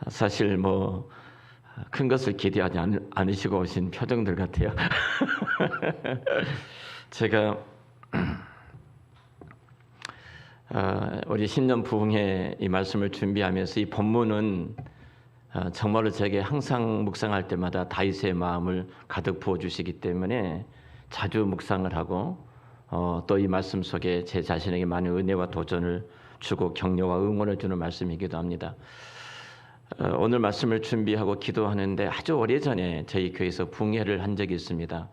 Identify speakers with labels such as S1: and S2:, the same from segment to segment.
S1: 사실 뭐 큰 것을 기대하지 않으시고 오신 표정들 같아요. 제가 우리 신년 부흥회 이 말씀을 준비하면서 이 본문은 정말로 제게 항상 묵상할 때마다 다윗의 마음을 가득 부어주시기 때문에 자주 묵상을 하고 또 이 말씀 속에 제 자신에게 많은 은혜와 도전을 주고 격려와 응원을 주는 말씀이기도 합니다. 오늘 말씀을 준비하고 기도하는데 아주 오래전에 저희 교회에서 부흥회를 한 적이 있습니다.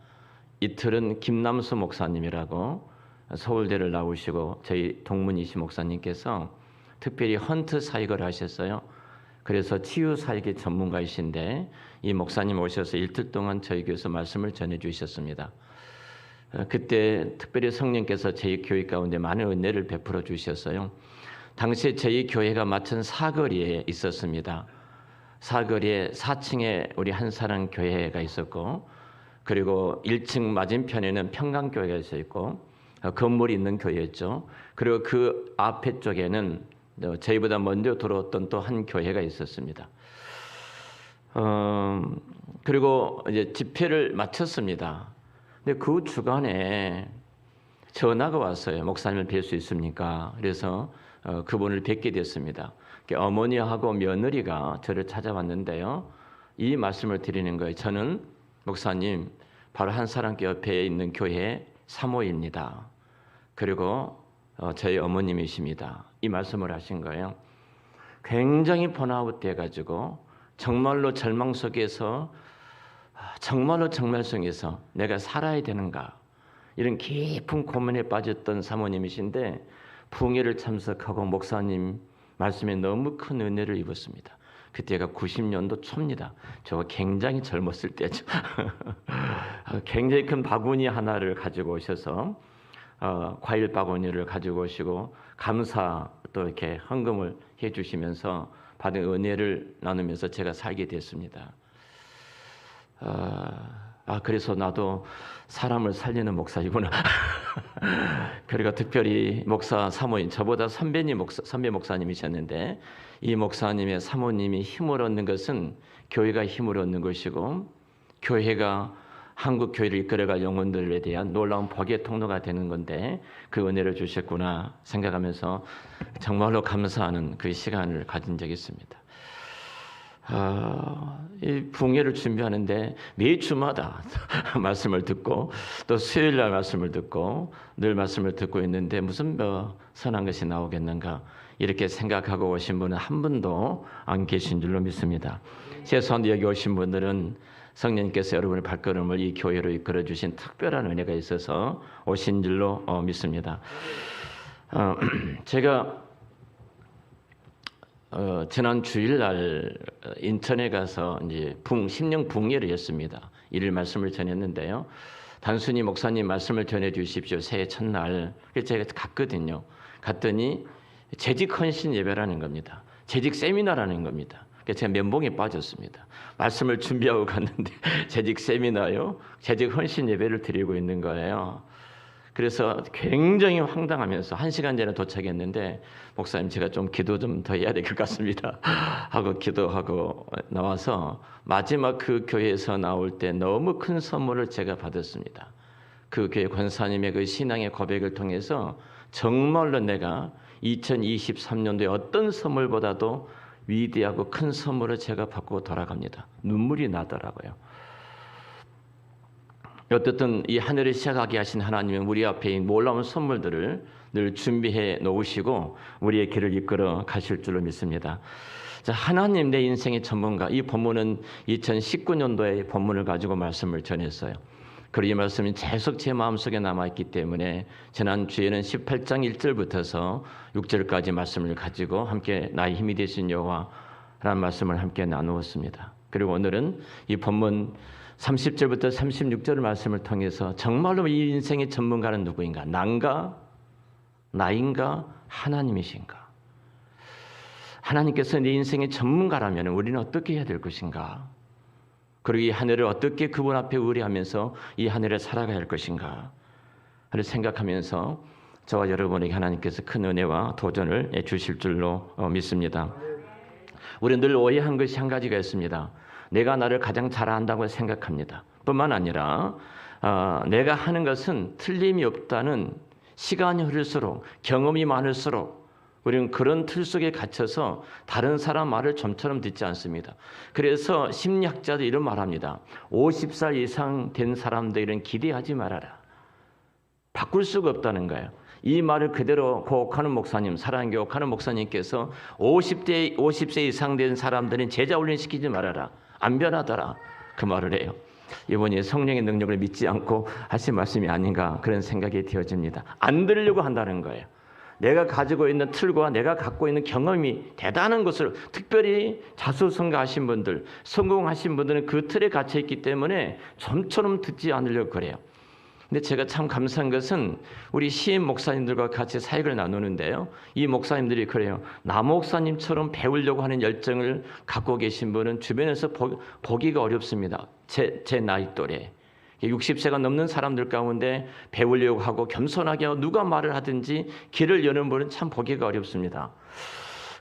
S1: 이틀은 김남수 목사님이라고 서울대를 나오시고 저희 동문이시 목사님께서 특별히 헌트 사역을 하셨어요. 그래서 치유 사역의 전문가이신데 이 목사님 오셔서 이틀 동안 저희 교회에서 말씀을 전해 주셨습니다. 그때 특별히 성령께서 저희 교회 가운데 많은 은혜를 베풀어 주셨어요. 당시에 저희 교회가 마천 사거리에 있었습니다. 사거리에 4층에 우리 한사랑 교회가 있었고, 그리고 1층 맞은편에는 평강교회가 있었고, 건물이 있는 교회였죠. 그리고 그 앞에 쪽에는 저희보다 먼저 들어왔던 또 한 교회가 있었습니다. 그리고 이제 집회를 마쳤습니다. 근데 그 주간에 전화가 왔어요. 목사님을 뵐 수 있습니까? 그래서 그분을 뵙게 됐습니다. 어머니하고 며느리가 저를 찾아왔는데요. 이 말씀을 드리는 거예요. 저는 목사님 바로 한사랑교회 옆에 있는 교회 사모입니다. 그리고 저희 어머님이십니다. 이 말씀을 하신 거예요. 굉장히 번아웃 돼가지고 정말로 절망 속에서 정말로 정말성에서 내가 살아야 되는가 이런 깊은 고민에 빠졌던 사모님이신데 부흥회를 참석하고 목사님 말씀에 너무 큰 은혜를 입었습니다. 그때가 90년도 초입니다. 저가 굉장히 젊었을 때죠. 굉장히 큰 바구니 하나를 가지고 오셔서 과일 바구니를 가지고 오시고 감사 또 이렇게 헌금을 해주시면서 받은 은혜를 나누면서 제가 살게 됐습니다. 그래서 나도 사람을 살리는 목사이구나. 그리고 특별히 목사 사모님, 저보다 선배 목사님이셨는데 이 목사님의 사모님이 힘을 얻는 것은 교회가 힘을 얻는 것이고 교회가 한국 교회를 이끌어갈 영혼들에 대한 놀라운 복의 통로가 되는 건데 그 은혜를 주셨구나 생각하면서 정말로 감사하는 그 시간을 가진 적이 있습니다. 이 부흥회를 준비하는데 매주마다 말씀을 듣고 또 수요일날 말씀을 듣고 늘 말씀을 듣고 있는데 무슨 선한 것이 나오겠는가 이렇게 생각하고 오신 분은 한 분도 안 계신 줄로 믿습니다. 최소한 여기 오신 분들은 성령님께서 여러분의 발걸음을 이 교회로 이끌어 주신 특별한 은혜가 있어서 오신 줄로 믿습니다. 제가 지난 주일날 인천에 가서 이제 심령 부흥회를 했습니다. 이를 말씀을 전했는데요. 단순히 목사님 말씀을 전해 주십시오. 새해 첫날. 그래서 제가 갔거든요. 갔더니 재직 헌신 예배라는 겁니다. 재직 세미나라는 겁니다. 그래서 제가 면봉에 빠졌습니다. 말씀을 준비하고 갔는데 재직 세미나요? 재직 헌신 예배를 드리고 있는 거예요. 그래서 굉장히 황당하면서 1시간 전에 도착했는데 목사님 제가 좀 기도 좀 더 해야 될 것 같습니다 하고 기도하고 나와서 마지막 그 교회에서 나올 때 너무 큰 선물을 제가 받았습니다. 그 교회 권사님의 그 신앙의 고백을 통해서 정말로 내가 2023년도에 어떤 선물보다도 위대하고 큰 선물을 제가 받고 돌아갑니다. 눈물이 나더라고요. 어떻든 이 하늘을 시작하게 하신 하나님은 우리 앞에 있는 놀라운 선물들을 늘 준비해 놓으시고 우리의 길을 이끌어 가실 줄로 믿습니다. 자, 하나님 내 인생의 전문가. 이 본문은 2019년도의 본문을 가지고 말씀을 전했어요. 그리고 이 말씀이 계속 제 마음속에 남아있기 때문에 지난주에는 18장 1절부터서 6절까지 말씀을 가지고 함께 나의 힘이 되신 여호와라는 말씀을 함께 나누었습니다. 그리고 오늘은 이 본문 30절부터 36절 말씀을 통해서 정말로 이 인생의 전문가는 누구인가? 난가? 나인가? 하나님이신가? 하나님께서 내 인생의 전문가라면 우리는 어떻게 해야 될 것인가? 그리고 이 한 해를 어떻게 그분 앞에 의뢰하면서 이 한 해를 살아가야 할 것인가? 를 생각하면서 저와 여러분에게 하나님께서 큰 은혜와 도전을 주실 줄로 믿습니다. 우리는 늘 오해한 것이 한 가지가 있습니다. 내가 나를 가장 잘 안다고 생각합니다. 뿐만 아니라 내가 하는 것은 틀림이 없다는 시간이 흐를수록 경험이 많을수록 우리는 그런 틀 속에 갇혀서 다른 사람 말을 좀처럼 듣지 않습니다. 그래서 심리학자도 이런 말합니다. 50살 이상 된 사람들은 기대하지 말아라. 바꿀 수가 없다는 거예요. 이 말을 그대로 고혹하는 목사님, 사랑하는 교육하는 목사님께서 50세 이상 된 사람들은 제자 훈련시키지 말아라. 안 변하더라. 그 말을 해요. 이번에 성령의 능력을 믿지 않고 하신 말씀이 아닌가 그런 생각이 되어집니다. 안 들으려고 한다는 거예요. 내가 가지고 있는 틀과 내가 갖고 있는 경험이 대단한 것을, 특별히 자수성가하신 분들, 성공하신 분들은 그 틀에 갇혀 있기 때문에 좀처럼 듣지 않으려고 그래요. 근데 제가 참 감사한 것은 우리 시임 목사님들과 같이 사역을 나누는데요. 이 목사님들이 그래요. 나 목사님처럼 배우려고 하는 열정을 갖고 계신 분은 주변에서 보기가 어렵습니다. 제 나이 또래. 60세가 넘는 사람들 가운데 배우려고 하고 겸손하게 하고 누가 말을 하든지 길을 여는 분은 참 보기가 어렵습니다.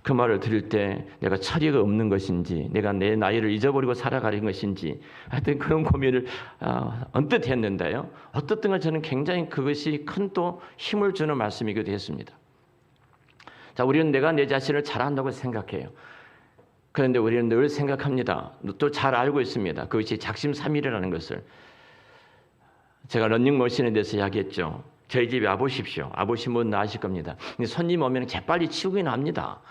S1: 그 말을 들을 때 내가 처리가 없는 것인지, 내가 내 나이를 잊어버리고 살아가는 것인지, 하여튼 그런 고민을 언뜻 했는데요. 어떻든 저는 굉장히 그것이 큰 또 힘을 주는 말씀이기도 했습니다. 자, 우리는 내가 내 자신을 잘한다고 생각해요. 그런데 우리는 늘 생각합니다. 또 잘 알고 있습니다. 그것이 작심삼일이라는 것을. 제가 런닝머신에 대해서 이야기했죠. 저희 집에 와보십시오. 와보시면 아실 겁니다. 손님 오면 재빨리 치우긴 합니다.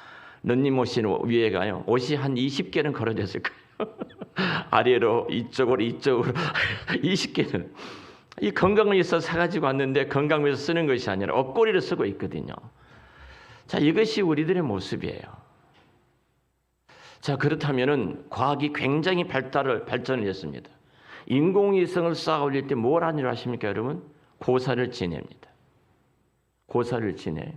S1: 런닝머신 위에가요. 옷이 한 20개는 걸어졌을 거예요. 아래로 이쪽으로 20개는. 이 건강을 위해서 사가지고 왔는데 건강을 위해서 쓰는 것이 아니라 옷걸이를 쓰고 있거든요. 자, 이것이 우리들의 모습이에요. 자, 그렇다면은 과학이 굉장히 발전을 했습니다. 인공위성을 쌓아 올릴 때 뭘 하는 줄 아십니까, 여러분? 고사를 지냅니다. 고사를 지내요.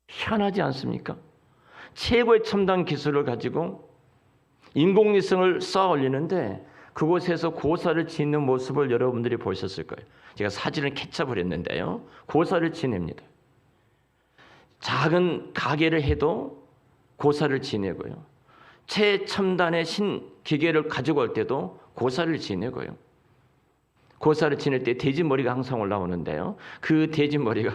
S1: 희한하지 않습니까? 최고의 첨단 기술을 가지고 인공위성을 쌓아 올리는데 그곳에서 고사를 짓는 모습을 여러분들이 보셨을 거예요. 제가 사진을 캡처를 했는데요. 고사를 지냅니다. 작은 가게를 해도 고사를 지내고요. 최첨단의 신기계를 가지고 올 때도 고사를 지내고요. 고사를 지낼 때 돼지머리가 항상 올라오는데요. 그 돼지머리가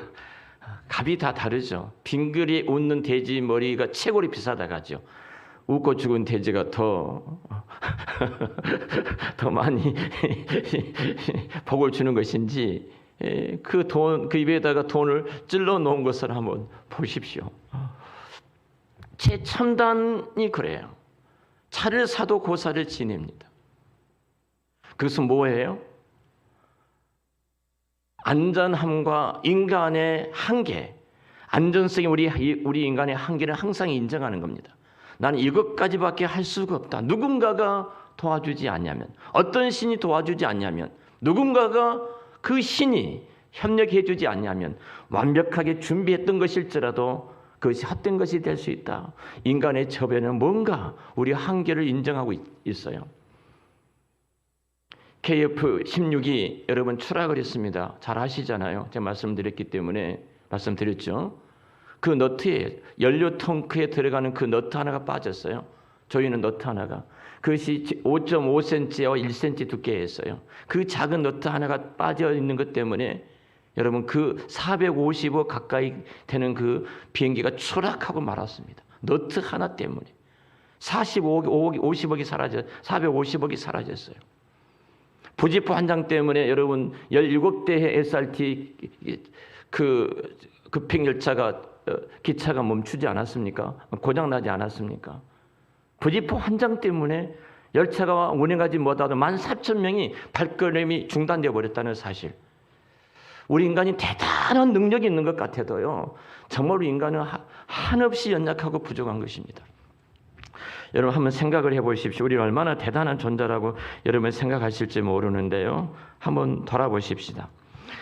S1: 값이 다 다르죠. 빙글이 웃는 돼지머리가 최고로 비싸다고 하죠. 웃고 죽은 돼지가 더 많이 복을 주는 것인지 그 입에다가 돈을 찔러 놓은 것을 한번 보십시오. 최첨단이 그래요. 차를 사도 고사를 지냅니다. 그것은 뭐예요? 안전함과 인간의 한계, 안전성이 우리 인간의 한계를 항상 인정하는 겁니다. 나는 이것까지밖에 할 수가 없다. 누군가가 도와주지 않냐면, 어떤 신이 도와주지 않냐면, 누군가가 그 신이 협력해 주지 않냐면 완벽하게 준비했던 것일지라도 그것이 헛된 것이 될 수 있다. 인간의 저변은 뭔가 우리 한계를 인정하고 있어요. KF-16이 여러분 추락을 했습니다. 잘 아시잖아요. 제가 말씀드렸기 때문에 말씀드렸죠. 그 너트에 연료 탱크에 들어가는 그 너트 하나가 빠졌어요. 조이는 너트 하나가. 그것이 5.5cm와 1cm 두께였어요. 그 작은 너트 하나가 빠져 있는 것 때문에 여러분 그 450억 가까이 되는 그 비행기가 추락하고 말았습니다. 너트 하나 때문에 50억이 사라져 450억이 사라졌어요. 부지포 한 장 때문에 여러분 17대의 SRT 그 급행 열차가 기차가 멈추지 않았습니까? 고장 나지 않았습니까? 부지포 한 장 때문에 열차가 운행하지 못하던 14,000명이 발걸음이 중단되어 버렸다는 사실. 우리 인간이 대단한 능력이 있는 것 같아도요. 정말로 인간은 한없이 연약하고 부족한 것입니다. 여러분 한번 생각을 해보십시오. 우리는 얼마나 대단한 존재라고 여러분 생각하실지 모르는데요. 한번 돌아보십시다.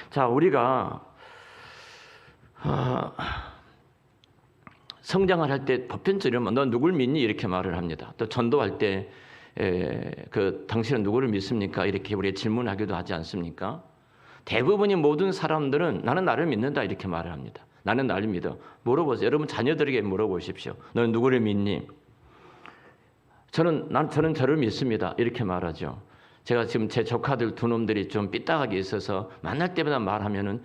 S1: 자, 우리가 성장을 할 때 보편적으로 너 누굴 믿니? 이렇게 말을 합니다. 또 전도할 때 당신은 누구를 믿습니까? 이렇게 우리가 질문하기도 하지 않습니까? 대부분의 모든 사람들은 나는 나를 믿는다 이렇게 말을 합니다. 나는 나를 믿어. 물어보세요. 여러분 자녀들에게 물어보십시오. 너는 누구를 믿니? 저는 저를 믿습니다. 이렇게 말하죠. 제가 지금 제 조카들 두 놈들이 좀 삐딱하게 있어서 만날 때마다 말하면은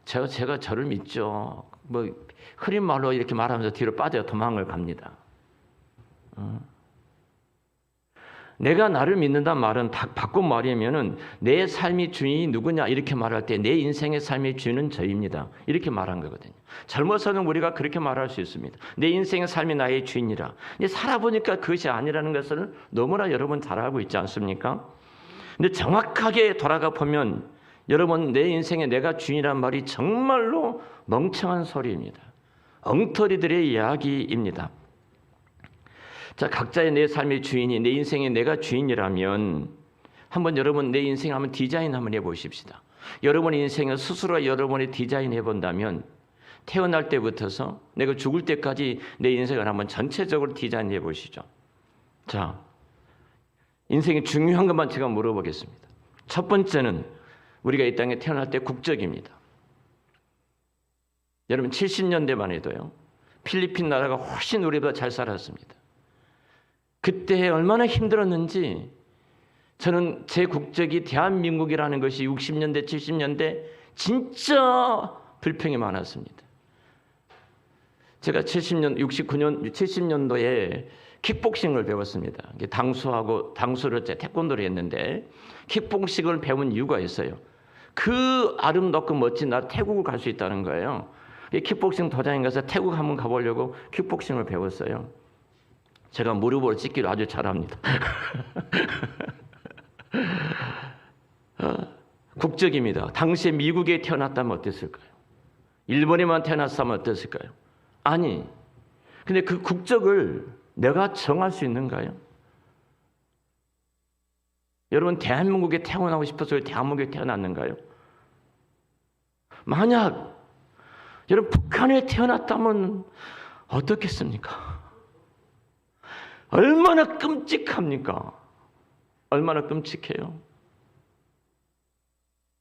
S1: 제가 저를 믿죠. 뭐 흐린 말로 이렇게 말하면서 뒤로 빠져 도망을 갑니다. 내가 나를 믿는다는 말은 바꾼 말이면은 내 삶의 주인이 누구냐 이렇게 말할 때 내 인생의 삶의 주인은 저입니다. 이렇게 말한 거거든요. 젊어서는 우리가 그렇게 말할 수 있습니다. 내 인생의 삶이 나의 주인이라. 근데 살아보니까 그것이 아니라는 것을 너무나 여러분 잘 알고 있지 않습니까? 근데 정확하게 돌아가 보면 여러분 내 인생에 내가 주인이란 말이 정말로 멍청한 소리입니다. 엉터리들의 이야기입니다. 자, 각자의 내 삶의 주인이 내 인생에 내가 주인이라면 한번 여러분 내 인생 한번 디자인 한번 해보십시다. 여러분의 인생을 스스로 여러분이 디자인해 본다면 태어날 때부터서 내가 죽을 때까지 내 인생을 한번 전체적으로 디자인해 보시죠. 자, 인생의 중요한 것만 제가 물어보겠습니다. 첫 번째는 우리가 이 땅에 태어날 때 국적입니다. 여러분 70년대만 해도요. 필리핀 나라가 훨씬 우리보다 잘 살았습니다. 그때 얼마나 힘들었는지 저는 제 국적이 대한민국이라는 것이 60년대, 70년대 진짜 불평이 많았습니다. 제가 70년도에 킥복싱을 배웠습니다. 당수를 태권도를 했는데 킥복싱을 배운 이유가 있어요. 그 아름답고 멋진 나라 태국을 갈 수 있다는 거예요. 킥복싱 도장에 가서 태국 한번 가보려고 킥복싱을 배웠어요. 제가 무릎으로 찢기를 아주 잘합니다. 국적입니다. 당시에 미국에 태어났다면 어땠을까요? 일본에만 태어났다면 어땠을까요? 아니, 근데 그 국적을 내가 정할 수 있는가요? 여러분 대한민국에 태어나고 싶어서 대한민국에 태어났는가요? 만약 여러분 북한에 태어났다면 어떻겠습니까? 얼마나 끔찍합니까? 얼마나 끔찍해요.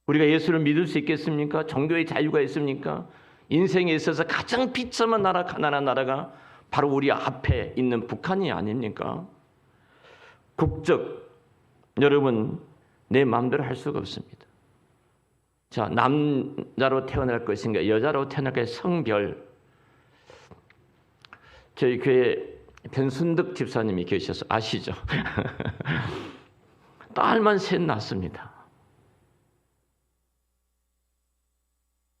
S1: 우리가 예수를 믿을 수 있겠습니까? 종교의 자유가 있습니까? 인생에 있어서 가장 비참한 나라, 가난한 나라가 바로 우리 앞에 있는 북한이 아닙니까? 국적, 여러분 내 마음대로 할 수가 없습니다. 자, 남자로 태어날 것인가 여자로 태어날 것인가 성별. 저희 교회 변순득 집사님이 계셔서 아시죠? 딸만 셋 낳습니다.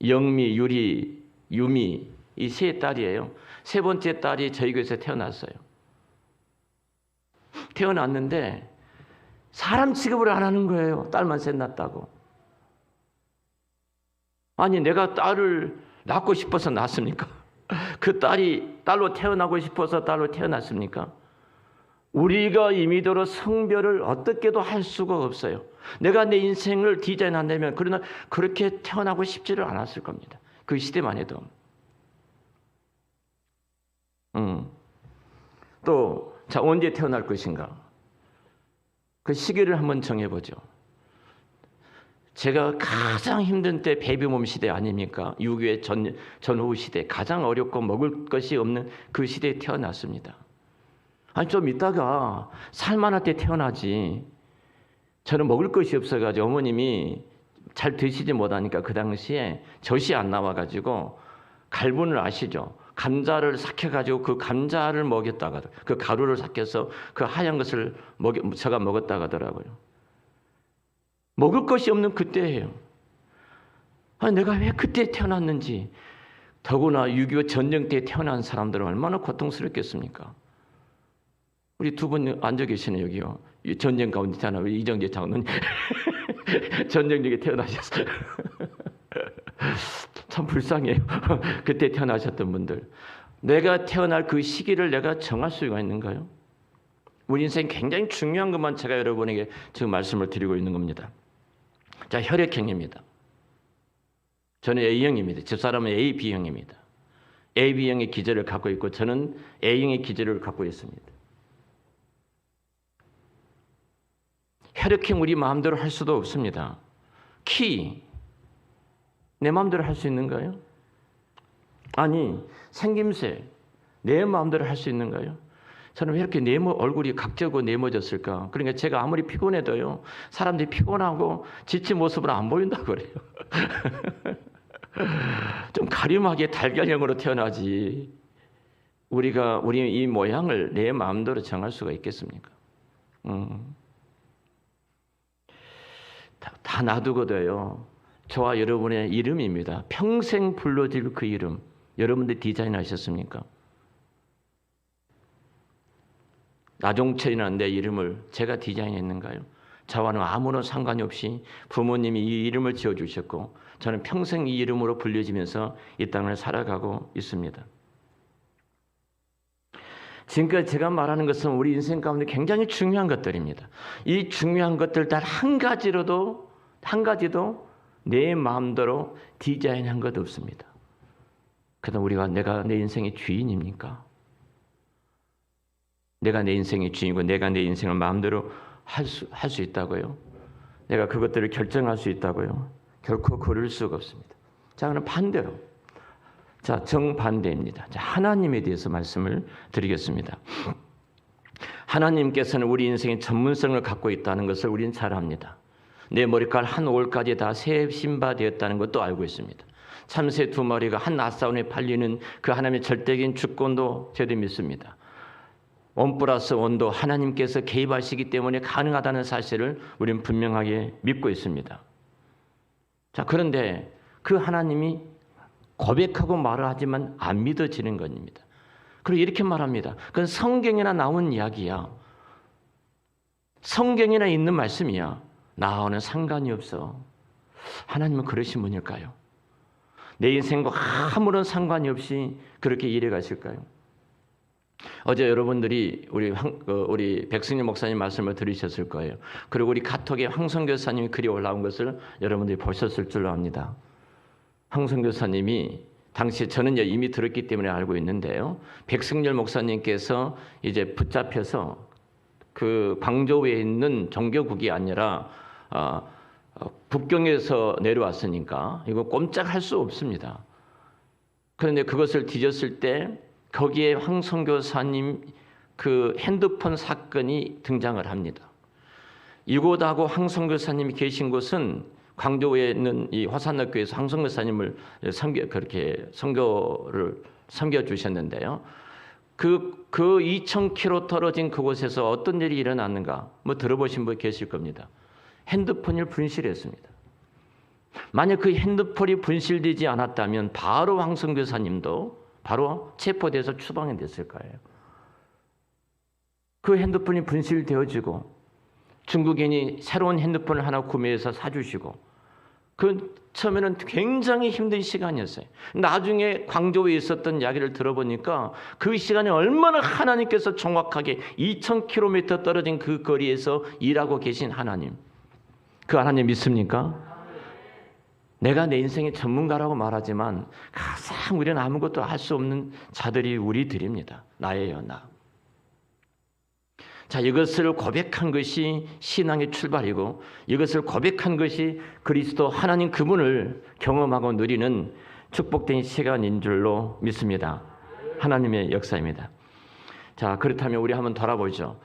S1: 영미, 유리, 유미 이 세 딸이에요. 세 번째 딸이 저희 교회에서 태어났어요. 태어났는데 사람 취급을 안 하는 거예요. 딸만 셋 낳았다고. 아니 내가 딸을 낳고 싶어서 낳습니까? 그 딸이 딸로 태어나고 싶어서 딸로 태어났습니까? 우리가 임의대로 성별을 어떻게도 할 수가 없어요. 내가 내 인생을 디자인한다면 그러나 그렇게 태어나고 싶지를 않았을 겁니다. 그 시대만 해도. 또 자, 언제 태어날 것인가? 그 시기를 한번 정해보죠. 제가 가장 힘든 때 베이비붐 시대 아닙니까? 6.25 전후 시대 가장 어렵고 먹을 것이 없는 그 시대에 태어났습니다. 아니 좀 있다가 살만할 때 태어나지. 저는 먹을 것이 없어가지고 어머님이 잘 드시지 못하니까 그 당시에 젖이 안 나와가지고 갈분을 아시죠? 감자를 삭혀가지고 그 감자를 먹였다가 그 가루를 삭혀서 그 하얀 것을 제가 먹었다가 하더라고요. 먹을 것이 없는 그때예요. 아니 내가 왜 그때 태어났는지. 더구나 6.25 전쟁 때 태어난 사람들은 얼마나 고통스럽겠습니까? 우리 두 분 앉아 계시네 여기요. 전쟁 가운데 태어나 이정재 장로님 전쟁 중에 태어나셨어요. 참 불쌍해요. 그때 태어나셨던 분들. 내가 태어날 그 시기를 내가 정할 수가 있는가요? 우리 인생 굉장히 중요한 것만 제가 여러분에게 지금 말씀을 드리고 있는 겁니다. 자, 혈액형입니다. 저는 A형입니다. 집사람은 AB형입니다. AB형의 기질을 갖고 있고 저는 A형의 기질을 갖고 있습니다. 혈액형 우리 마음대로 할 수도 없습니다. 키, 내 마음대로 할 수 있는가요? 아니, 생김새 내 마음대로 할 수 있는 거예요. 저는 왜 이렇게 얼굴이 각지고 네모졌을까? 그러니까 제가 아무리 피곤해도요, 사람들이 피곤하고 지친 모습으로 안 보인다고 그래요. 좀 가림하게 달걀형으로 태어나지. 우리 이 모양을 내 마음대로 정할 수가 있겠습니까? 다 놔두고도요, 저와 여러분의 이름입니다. 평생 불러질 그 이름. 여러분들 디자인하셨습니까? 나종철이라는 내 이름을 제가 디자인했는가요? 저와는 아무런 상관이 없이 부모님이 이 이름을 지어주셨고 저는 평생 이 이름으로 불려지면서 이 땅을 살아가고 있습니다. 지금까지 제가 말하는 것은 우리 인생 가운데 굉장히 중요한 것들입니다. 이 중요한 것들 단 한 가지도 내 마음대로 디자인한 것 없습니다. 그러나 내가 내 인생의 주인입니까? 내가 내 인생의 주인이고 내가 내 인생을 마음대로 할 수 있다고요? 내가 그것들을 결정할 수 있다고요? 결코 그럴 수가 없습니다. 자, 그럼 반대로. 자, 정반대입니다. 자, 하나님에 대해서 말씀을 드리겠습니다. 하나님께서는 우리 인생의 전문성을 갖고 있다는 것을 우리는 잘 압니다. 내 머리칼 한 올까지 다 새 신바되었다는 것도 알고 있습니다. 참새 2마리가 한 낫사원에 팔리는 그 하나님의 절대적인 주권도 저도 믿습니다. 원 플러스 원도 하나님께서 개입하시기 때문에 가능하다는 사실을 우리는 분명하게 믿고 있습니다. 자, 그런데 그 하나님이 고백하고 말을 하지만 안 믿어지는 겁니다. 그리고 이렇게 말합니다. 그건 성경에나 나온 이야기야. 성경에나 있는 말씀이야. 나와는 상관이 없어. 하나님은 그러신 분일까요? 내 인생과 아무런 상관이 없이 그렇게 일해 가실까요? 어제 여러분들이 우리 백승일 목사님 말씀을 들으셨을 거예요. 그리고 우리 카톡에 황성교사님이 글이 올라온 것을 여러분들이 보셨을 줄로 압니다. 황성교사님이 당시 저는 이미 들었기 때문에 알고 있는데요. 백승열 목사님께서 이제 붙잡혀서 그 광저우에 있는 정교국이 아니라 북경에서 내려왔으니까 이거 꼼짝할 수 없습니다. 그런데 그것을 뒤졌을 때 거기에 황성교사님 그 핸드폰 사건이 등장을 합니다. 이곳하고 황성교사님이 계신 곳은 광저우에 있는 이 화산학교에서 황성교사님을 그렇게 선교를 섬겨주셨는데요. 그 2,000km 떨어진 그곳에서 어떤 일이 일어났는가? 뭐 들어보신 분 계실 겁니다. 핸드폰을 분실했습니다. 만약 그 핸드폰이 분실되지 않았다면 바로 황성교사님도 바로 체포돼서 추방이 됐을 거예요. 그 핸드폰이 분실되어지고 중국인이 새로운 핸드폰을 하나 구매해서 사주시고 그 처음에는 굉장히 힘든 시간이었어요. 나중에 광저우에 있었던 이야기를 들어보니까 그 시간에 얼마나 하나님께서 정확하게 2,000km 떨어진 그 거리에서 일하고 계신 하나님. 그 하나님 믿습니까? 내가 내 인생의 전문가라고 말하지만 가장 우리는 아무것도 할 수 없는 자들이 우리들입니다. 나예요, 나. 자, 이것을 고백한 것이 신앙의 출발이고 이것을 고백한 것이 그리스도 하나님 그분을 경험하고 누리는 축복된 시간인 줄로 믿습니다. 하나님의 역사입니다. 자, 그렇다면 우리 한번 돌아보죠.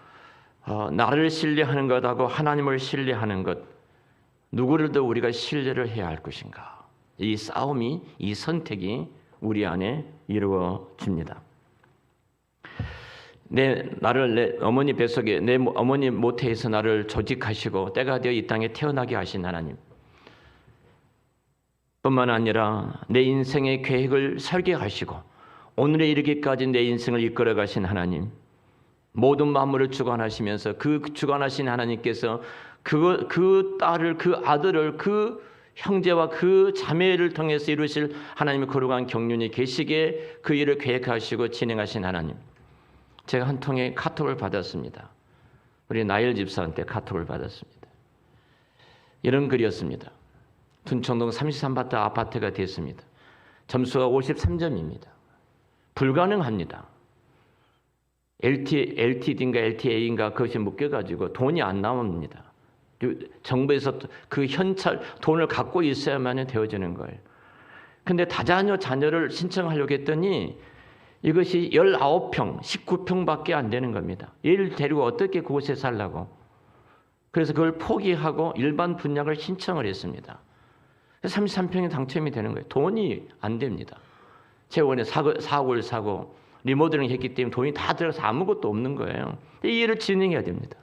S1: 나를 신뢰하는 것하고 하나님을 신뢰하는 것, 누구를 더 우리가 신뢰를 해야 할 것인가? 이 싸움이, 이 선택이 우리 안에 이루어집니다. 나를 내 어머니 뱃속에 내 어머니 모태에서 나를 조직하시고 때가 되어 이 땅에 태어나게 하신 하나님 뿐만 아니라 내 인생의 계획을 설계하시고 오늘에 이르기까지 내 인생을 이끌어 가신 하나님, 모든 만물을 주관하시면서 그 주관하신 하나님께서 그 딸을, 그 아들을, 그 형제와 그 자매를 통해서 이루실 하나님의 거룩한 경륜이 계시게 그 일을 계획하시고 진행하신 하나님. 제가 한 통의 카톡을 받았습니다. 우리 나일 집사한테 카톡을 받았습니다. 이런 글이었습니다. 둔청동 33바트 아파트가 됐습니다. 점수가 53점입니다. 불가능합니다. LTD인가 LTA인가 그것이 묶여가지고 돈이 안 나옵니다. 정부에서 그 현찰 돈을 갖고 있어야만 되어지는 거예요. 근데 다자녀 자녀를 신청하려고 했더니 이것이 19평, 19평밖에 안 되는 겁니다. 얘를 데리고 어떻게 그곳에 살라고. 그래서 그걸 포기하고 일반 분양을 신청을 했습니다. 33평이 당첨이 되는 거예요. 돈이 안 됩니다. 재원에 4억을 사고 리모델링 했기 때문에 돈이 다 들어가서 아무것도 없는 거예요. 이 일을 진행해야 됩니다.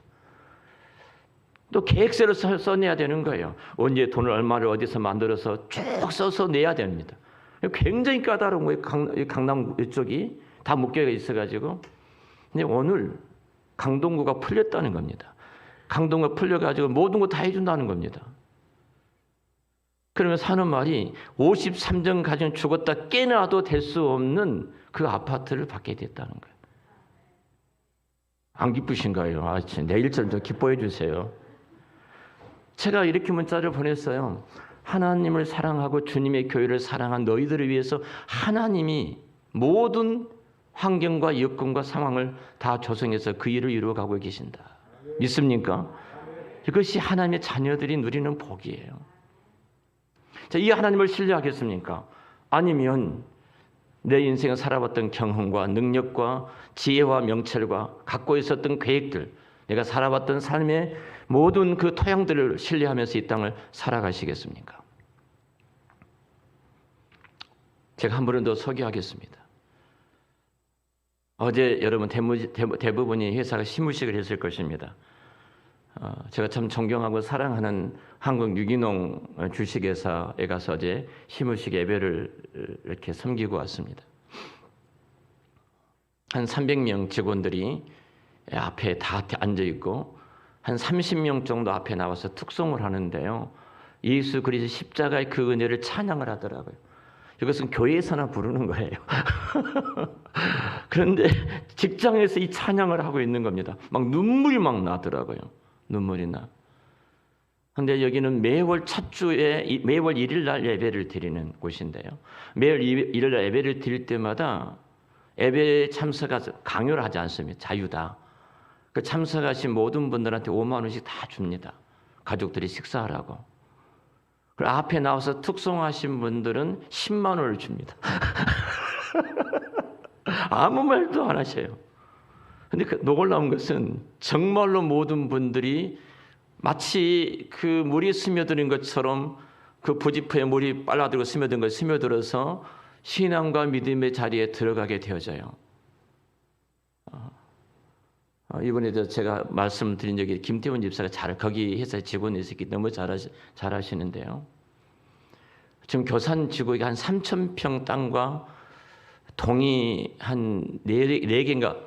S1: 또 계획서를 써내야 되는 거예요. 언제 돈을 얼마를 어디서 만들어서 쭉 써서 내야 됩니다. 굉장히 까다로운 거예요. 강남 이쪽이 다 묶여 있어가지고. 근데 오늘 강동구가 풀렸다는 겁니다. 강동구가 풀려가지고 모든 거 다 해준다는 겁니다. 그러면 사는 말이 53정 가정 죽었다 깨놔도 될 수 없는 그 아파트를 받게 됐다는 거예요. 안 기쁘신가요? 아, 내일 좀 기뻐해 주세요. 제가 이렇게 문자를 보냈어요. 하나님을 사랑하고 주님의 교회를 사랑한 너희들을 위해서 하나님이 모든 환경과 여건과 상황을 다 조성해서 그 일을 이루어가고 계신다. 믿습니까? 이것이 하나님의 자녀들이 누리는 복이에요. 자, 이 하나님을 신뢰하겠습니까? 아니면 내 인생을 살아봤던 경험과 능력과 지혜와 명철과 갖고 있었던 계획들, 내가 살아봤던 삶의 모든 그 토양들을 신뢰하면서 이 땅을 살아가시겠습니까? 제가 한 분은 더 소개하겠습니다. 어제 여러분 대부분이 회사가 시무식을 했을 것입니다. 제가 참 존경하고 사랑하는 한국 유기농 주식회사에 가서 어제 시무식 예배를 이렇게 섬기고 왔습니다. 한 300명 직원들이 앞에 다 앉아 있고 한 30명 정도 앞에 나와서 특송을 하는데요. 예수 그리스도 십자가의 그 은혜를 찬양을 하더라고요. 이것은 교회에서나 부르는 거예요. 그런데 직장에서 이 찬양을 하고 있는 겁니다. 막 눈물이 막 나더라고요. 눈물이 나. 그런데 여기는 매월 첫 주에 매월 1일 날 예배를 드리는 곳인데요. 매월 1일 날 예배를 드릴 때마다 예배에 참석해서 강요를 하지 않습니다. 자유다. 그 참석하신 모든 분들한테 5만 원씩 다 줍니다. 가족들이 식사하라고. 그리고 앞에 나와서 특송하신 분들은 10만 원을 줍니다. 아무 말도 안 하셔요. 근데 그 놀라운 것은 정말로 모든 분들이 마치 그 물이 스며드는 것처럼 그 부지포에 물이 빨라들고 스며든 걸 스며들어서 신앙과 믿음의 자리에 들어가게 되어져요. 이번에도 제가 말씀드린 적이 김태훈 집사가 거기 회사 직원이 있었기 때문에 너무 잘하시는데요. 지금 교산 지구에 한 3,000평 땅과 동이 한 4개인가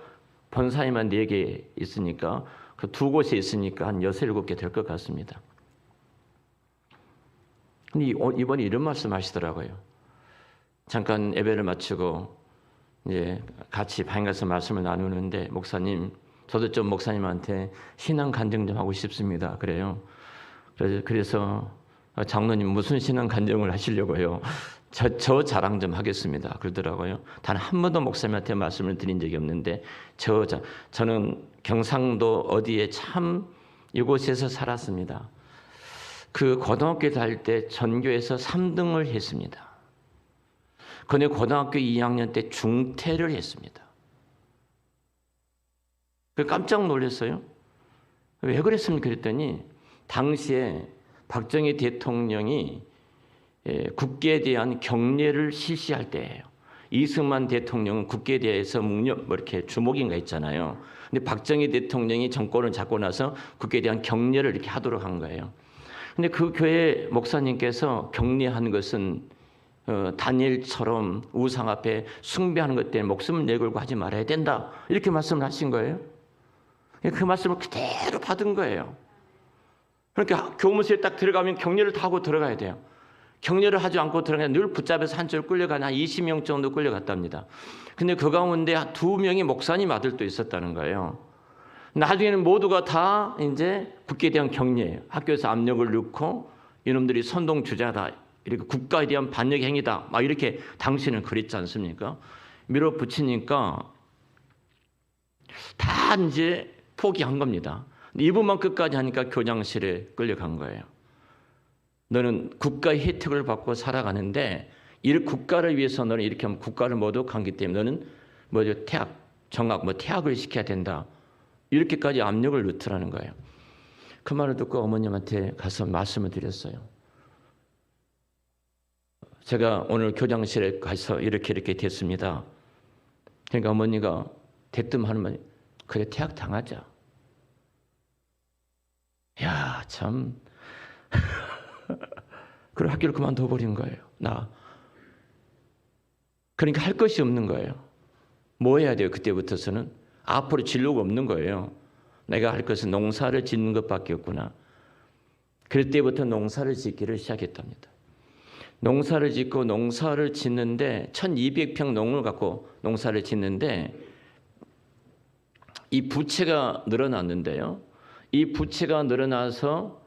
S1: 본사에만 4개 있으니까 그 2곳에 있으니까 한 6, 7개 될 것 같습니다. 근데 이번에 이런 말씀 하시더라고요. 잠깐 예배를 마치고 이제 같이 방 가서 말씀을 나누는데 목사님, 저도 좀 목사님한테 신앙 간증 좀 하고 싶습니다. 그래요. 그래서 장로님 무슨 신앙 간증을 하시려고요? 저 자랑 좀 하겠습니다. 그러더라고요. 단 한 번도 목사님한테 말씀을 드린 적이 없는데 저는 경상도 어디에 참 이곳에서 살았습니다. 그 고등학교 다닐 때 전교에서 3등을 했습니다. 그런데 고등학교 2학년 때 중퇴를 했습니다. 깜짝 놀랐어요. 왜 그랬습니까? 그랬더니 당시에 박정희 대통령이 국기에 대한 경례를 실시할 때예요. 이승만 대통령은 국기에 대해서 이렇게 주목인가 있잖아요. 근데 박정희 대통령이 정권을 잡고 나서 국기에 대한 경례를 이렇게 하도록 한 거예요. 근데 그 교회 목사님께서 경례하는 것은 다니엘처럼 우상 앞에 숭배하는 것 때문에 목숨을 내걸고 하지 말아야 된다. 이렇게 말씀을 하신 거예요. 그 말씀을 그대로 받은 거예요. 그러니까 교무실에 딱 들어가면 경례를 다 하고 들어가야 돼요. 경례를 하지 않고 들어가면 늘 붙잡아서 한 줄 끌려가는 한 20명 정도 끌려갔답니다. 근데 그 가운데 2명이 목사님 아들도 있었다는 거예요. 나중에는 모두가 다 이제 국기에 대한 경례예요. 학교에서 압력을 넣고 이놈들이 선동주자다. 이렇게 국가에 대한 반역 행위다. 막 이렇게 당시는 그랬지 않습니까? 밀어붙이니까 다 이제 포기한 겁니다. 이분만 끝까지 하니까 교장실에 끌려간 거예요. 너는 국가의 혜택을 받고 살아가는데 이 국가를 위해서 너는 이렇게 하면 국가를 모두 강기 때문에 너는 뭐죠? 정학, 퇴학을 시켜야 된다. 이렇게까지 압력을 넣더라는 거예요. 그 말을 듣고 어머님한테 가서 말씀을 드렸어요. 제가 오늘 교장실에 가서 이렇게 됐습니다. 그러니까 어머니가 대뜸 하는 말이 그래 퇴학 당하자. 야, 참. 그리고 학교를 그만둬 버린 거예요. 그러니까 할 것이 없는 거예요. 뭐 해야 돼요? 그때부터서는 앞으로 진로가 없는 거예요. 내가 할 것은 농사를 짓는 것밖에 없구나. 그때부터 농사를 짓기를 시작했답니다. 농사를 짓고 농사를 짓는데 1200평 농을 갖고 농사를 짓는데 이 부채가 늘어났는데요. 이 부채가 늘어나서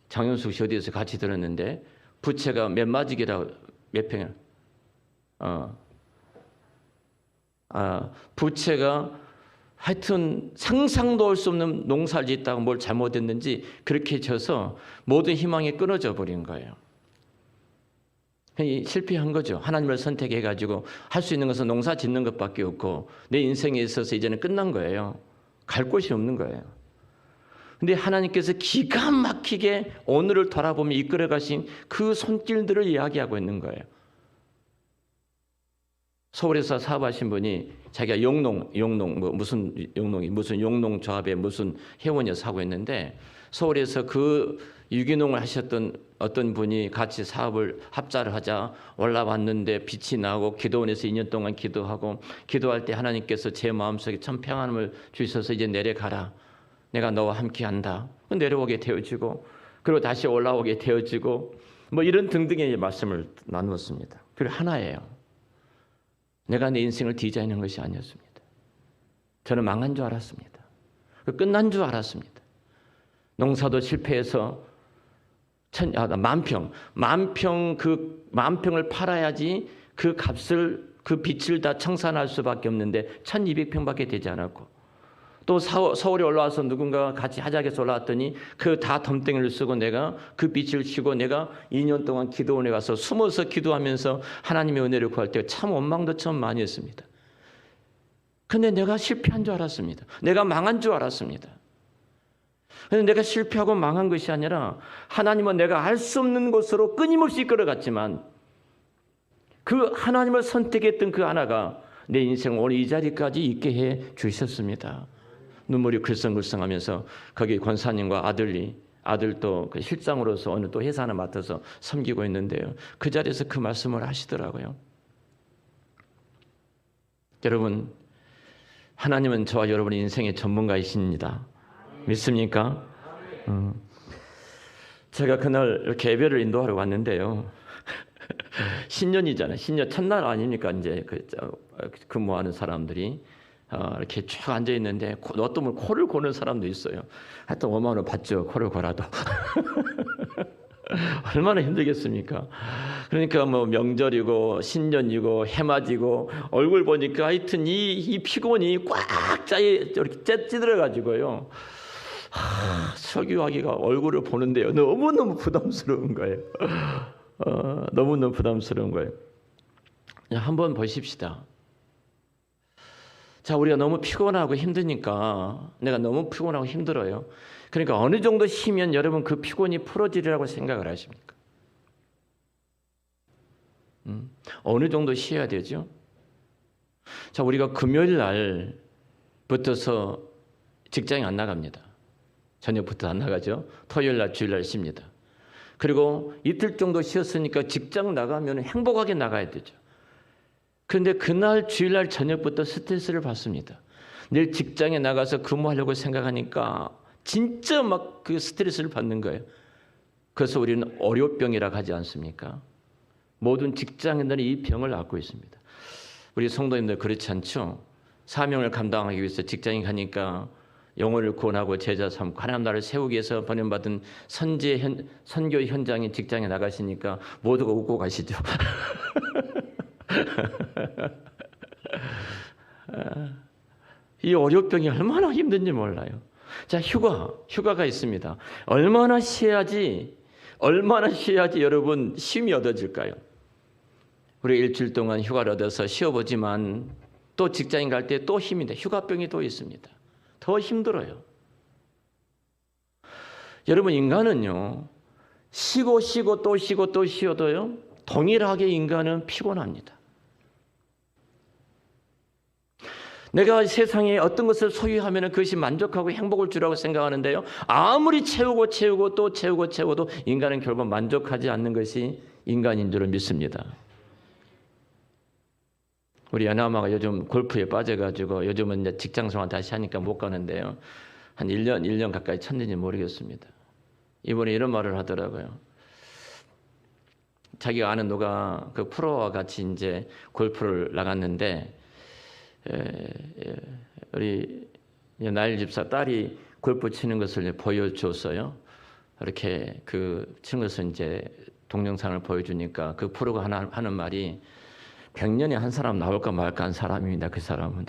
S1: 장윤숙 씨 어디에서 같이 들었는데 부채가 몇 마지기라고 몇 평이야? 부채가 하여튼 상상도 할 수 없는 농사를 짓다가 뭘 잘못했는지 그렇게 져서 모든 희망이 끊어져 버린 거예요. 실패한 거죠. 하나님을 선택해가지고 할 수 있는 것은 농사 짓는 것밖에 없고 내 인생에 있어서 이제는 끝난 거예요. 갈 곳이 없는 거예요. 근데 하나님께서 기가 막히게 오늘을 돌아보며 이끌어 가신 그 손길들을 이야기하고 있는 거예요. 서울에서 사업하신 분이 자기가 무슨 용농 조합에 무슨 회원이어서 하고 있는데 서울에서 그 유기농을 하셨던 어떤 분이 같이 사업을 합자를 하자 올라왔는데 빛이 나고 기도원에서 2년 동안 기도하고 기도할 때 하나님께서 제 마음속에 참 평안을 주셔서 이제 내려가라. 내가 너와 함께 한다. 내려오게 되어지고 그리고 다시 올라오게 되어지고 이런 등등의 말씀을 나누었습니다. 그리고 하나예요. 내가 내 인생을 디자인한 것이 아니었습니다. 저는 망한 줄 알았습니다. 끝난 줄 알았습니다. 농사도 실패해서 만평을 팔아야지 그 값을 그 빚을 다 청산할 수밖에 없는데 1200평밖에 되지 않았고 또 서울에 올라와서 누군가가 같이 하자해서 올라왔더니 그 다 덤덩이를 쓰고 내가 그 빚을 지고 내가 2년 동안 기도원에 가서 숨어서 기도하면서 하나님의 은혜를 구할 때 참 원망도 참 많이 했습니다. 근데 내가 실패한 줄 알았습니다. 내가 망한 줄 알았습니다. 근데 내가 실패하고 망한 것이 아니라 하나님은 내가 알 수 없는 곳으로 끊임없이 이끌어갔지만 그 하나님을 선택했던 그 하나가 내 인생 오늘 이 자리까지 있게 해 주셨습니다. 눈물이 글썽글썽하면서 거기 권사님과 아들도 그 실장으로서 어느 또 회사 하나 맡아서 섬기고 있는데요. 그 자리에서 그 말씀을 하시더라고요. 여러분, 하나님은 저와 여러분의 인생의 전문가이십니다. 믿습니까? 제가 그날 이렇게 예배를 인도하러 왔는데요. 신년이잖아요. 신년 첫날 아닙니까? 이제 근무하는 사람들이 이렇게 쭉 앉아 있는데 어떤 분은 코를 고는 사람도 있어요. 하여튼 5만 원 받죠. 코를 골아도. 얼마나 힘들겠습니까? 그러니까 명절이고 신년이고 해맞이고 얼굴 보니까 하여튼 이 피곤이 꽉 이렇게 찌들어 가지고요. 설교하기가 얼굴을 보는데요. 너무너무 부담스러운 거예요. 너무너무 부담스러운 거예요. 한번 보십시다. 자, 우리가 너무 피곤하고 힘드니까 내가 너무 피곤하고 힘들어요. 그러니까 어느 정도 쉬면 여러분 그 피곤이 풀어지리라고 생각을 하십니까? 어느 정도 쉬어야 되죠? 자, 우리가 금요일 날부터서 직장에 안 나갑니다. 저녁부터 안 나가죠. 토요일 날, 주일 날 쉽니다. 그리고 이틀 정도 쉬었으니까 직장 나가면 행복하게 나가야 되죠. 그런데 그날 주일날 저녁부터 스트레스를 받습니다. 내일 직장에 나가서 근무하려고 생각하니까 진짜 막 그 스트레스를 받는 거예요. 그래서 우리는 월요병이라고 하지 않습니까? 모든 직장인들이 이 병을 앓고 있습니다. 우리 성도님들 그렇지 않죠? 사명을 감당하기 위해서 직장에 가니까 영혼을 구원하고 제자 삼고 하나님 나라를 세우기 위해서 번영받은 선교 현장에 직장에 나가시니까 모두가 웃고 가시죠. 이 월요병이 얼마나 힘든지 몰라요. 자, 휴가가 있습니다. 얼마나 쉬어야지 얼마나 쉬어야지 여러분 쉼이 얻어질까요? 우리 일주일 동안 휴가를 얻어서 쉬어보지만 또 직장인 갈 때 또 힘이 돼. 휴가병이 또 있습니다. 더 힘들어요. 여러분, 인간은요, 쉬고 또 쉬고 또 쉬어도요, 동일하게 인간은 피곤합니다. 내가 세상에 어떤 것을 소유하면 그것이 만족하고 행복을 주라고 생각하는데요, 아무리 채우고 또 채워도 인간은 결국 만족하지 않는 것이 인간인 줄을 믿습니다. 우리 연아마가 요즘 골프에 빠져가지고 요즘은 이제 직장생활 다시 하니까 못 가는데요, 한 1년 가까이 쳤는지 모르겠습니다. 이번에 이런 말을 하더라고요. 자기가 아는 누가 그 프로와 같이 이제 골프를 나갔는데, 우리 나일 집사 딸이 골프 치는 것을 보여줬어요. 이렇게 그 치는 것을 이제 동영상을 보여주니까 그 프로가 하는 말이 100년에 한 사람 나올까 말까 한 사람입니다. 그 사람은.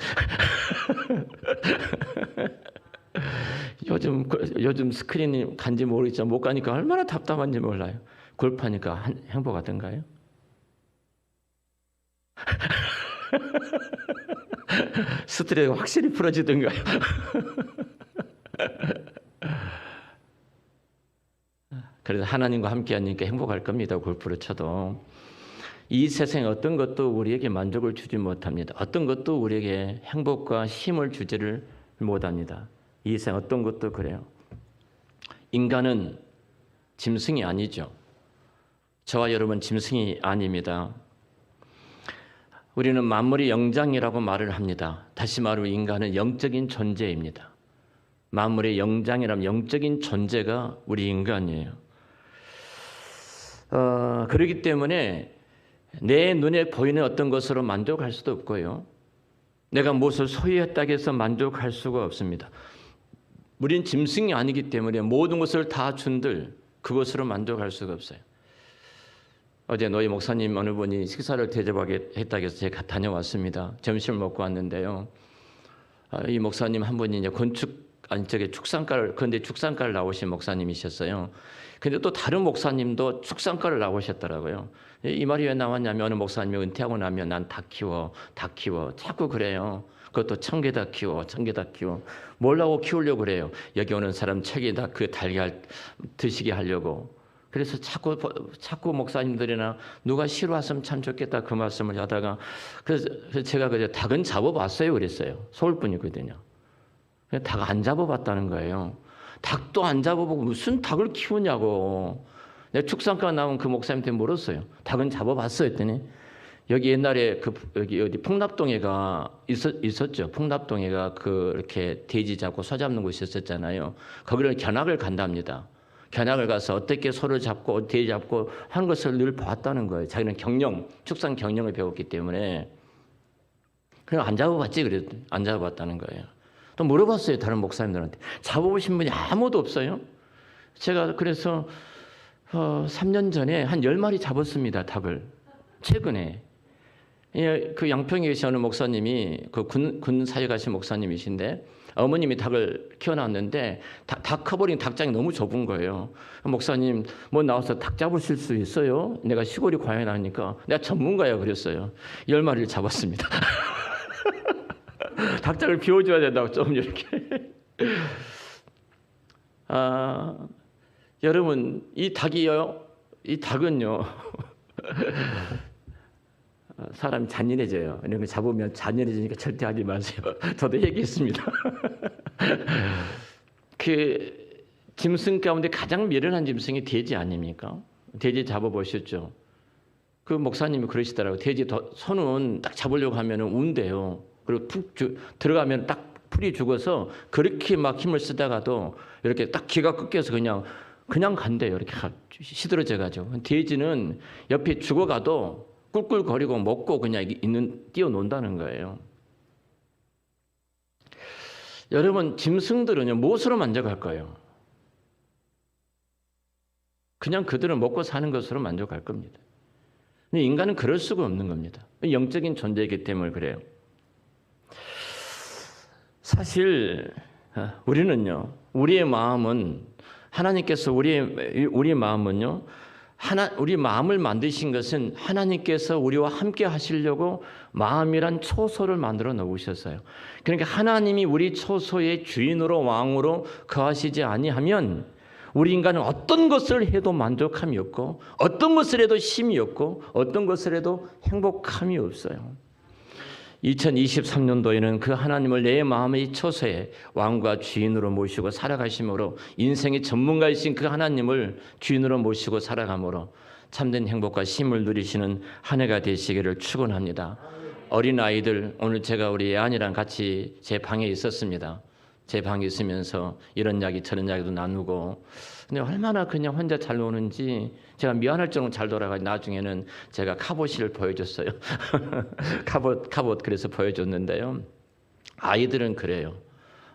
S1: 요즘 스크린이 간지 모르겠지만 못 가니까 얼마나 답답한지 몰라요. 골프하니까 행복하던가요? 스트레스가 확실히 풀어지던가요? 그래서 하나님과 함께 하니까 행복할 겁니다. 골프를 쳐도. 이 세상에 어떤 것도 우리에게 만족을 주지 못합니다. 어떤 것도 우리에게 행복과 힘을 주지를 못합니다. 이 세상 어떤 것도 그래요. 인간은 짐승이 아니죠. 저와 여러분 짐승이 아닙니다. 우리는 만물의 영장이라고 말을 합니다. 다시 말하면 인간은 영적인 존재입니다. 만물의 영장이라면 영적인 존재가 우리 인간이에요. 그렇기 때문에 내 눈에 보이는 어떤 것으로 만족할 수도 없고요. 내가 무엇을 소유했다고 해서 만족할 수가 없습니다. 우린 짐승이 아니기 때문에 모든 것을 다 준들 그것으로 만족할 수가 없어요. 어제 노예 목사님 어느 분이 식사를 대접하게 했다고 해서 제가 다녀왔습니다. 점심을 먹고 왔는데요. 이 목사님 한 분이 이제 축산과를 나오신 목사님이셨어요. 근데 또 다른 목사님도 축산과를 나오셨더라고요. 이 말이 왜 나왔냐면 어느 목사님이 은퇴하고 나면 난 닭 키워. 자꾸 그래요. 그것도 1000개 키워. 뭐라고 키우려고 그래요. 여기 오는 사람 책에다 그 달걀 드시게 하려고. 그래서 자꾸 목사님들이나 누가 싫어했으면 참 좋겠다 그 말씀을 하다가 그래서 제가 그저 닭은 잡아봤어요 그랬어요. 서울분이거든요. 닭 안 잡아봤다는 거예요. 닭도 안 잡아보고 무슨 닭을 키우냐고. 내가 축산과 나온 그 목사님한테 물었어요. 닭은 잡아봤어 했더니 여기 옛날에 여기 어디 풍납동에가 있었죠. 풍납동에가 이렇게 돼지 잡고 소 잡는 곳이 있었잖아요. 거기를 견학을 간답니다. 견학을 가서 어떻게 소를 잡고 돼지 잡고 하는 것을 늘 봤다는 거예요. 자기는 축산 경영을 배웠기 때문에. 그냥 안 잡아봤지 그랬더니 안 잡아봤다는 거예요. 또 물어봤어요. 다른 목사님들한테. 잡아보신 분이 아무도 없어요. 제가 그래서 3년 전에 한 10마리 잡았습니다. 닭을. 최근에. 그 양평에 계신 어느 목사님이 그 군 사역 하신 목사님이신데 어머님이 닭을 키워놨는데 닭 커버린 닭장이 너무 좁은 거예요. 목사님 뭐 나와서 닭 잡으실 수 있어요? 내가 시골이 과연 하니까 내가 전문가야 그랬어요. 10마리를 잡았습니다. 닭장을 비워줘야 된다고 좀 이렇게. 여러분 이 닭은요 사람이 잔인해져요. 이런 거 잡으면 잔인해지니까 절대 하지 마세요. 저도 얘기했습니다. 그 짐승 가운데 가장 미련한 짐승이 돼지 아닙니까? 돼지 잡아보셨죠? 그 목사님이 그러시더라고요. 돼지 손은 딱 잡으려고 하면 운대요. 그리고 들어가면 딱 풀이 죽어서 그렇게 막 힘을 쓰다가도 이렇게 딱 기가 꺾여서 그냥 간대요. 이렇게 시들어져가지고. 돼지는 옆에 죽어가도 꿀꿀거리고 먹고 그냥 뛰어논다는 거예요. 여러분 짐승들은요 무엇으로 만족할 거예요? 그냥 그들은 먹고 사는 것으로 만족할 겁니다. 근데 인간은 그럴 수가 없는 겁니다. 영적인 존재이기 때문에 그래요. 사실 우리는요 우리의 마음은 하나님께서 우리 마음은요, 우리 마음을 만드신 것은 하나님께서 우리와 함께 하시려고 마음이란 초소를 만들어 놓으셨어요. 그러니까 하나님이 우리 초소의 주인으로 왕으로 거하시지 아니하면 우리 인간은 어떤 것을 해도 만족함이 없고 어떤 것을 해도 쉼이 없고 어떤 것을 해도 행복함이 없어요. 2023년도에는 그 하나님을 내 마음의 초소에 왕과 주인으로 모시고 살아가심으로 인생의 전문가이신 그 하나님을 주인으로 모시고 살아감으로 참된 행복과 쉼을 누리시는 한 해가 되시기를 축원합니다. 어린아이들, 오늘 제가 우리 예안이랑 같이 제 방에 있었습니다. 제 방에 있으면서 이런 이야기 저런 이야기도 나누고, 근데 얼마나 그냥 혼자 잘 노는지 제가 미안할 정도로 잘 놀아가지고 나중에는 제가 카봇을 보여줬어요. 카봇 그래서 보여줬는데요. 아이들은 그래요.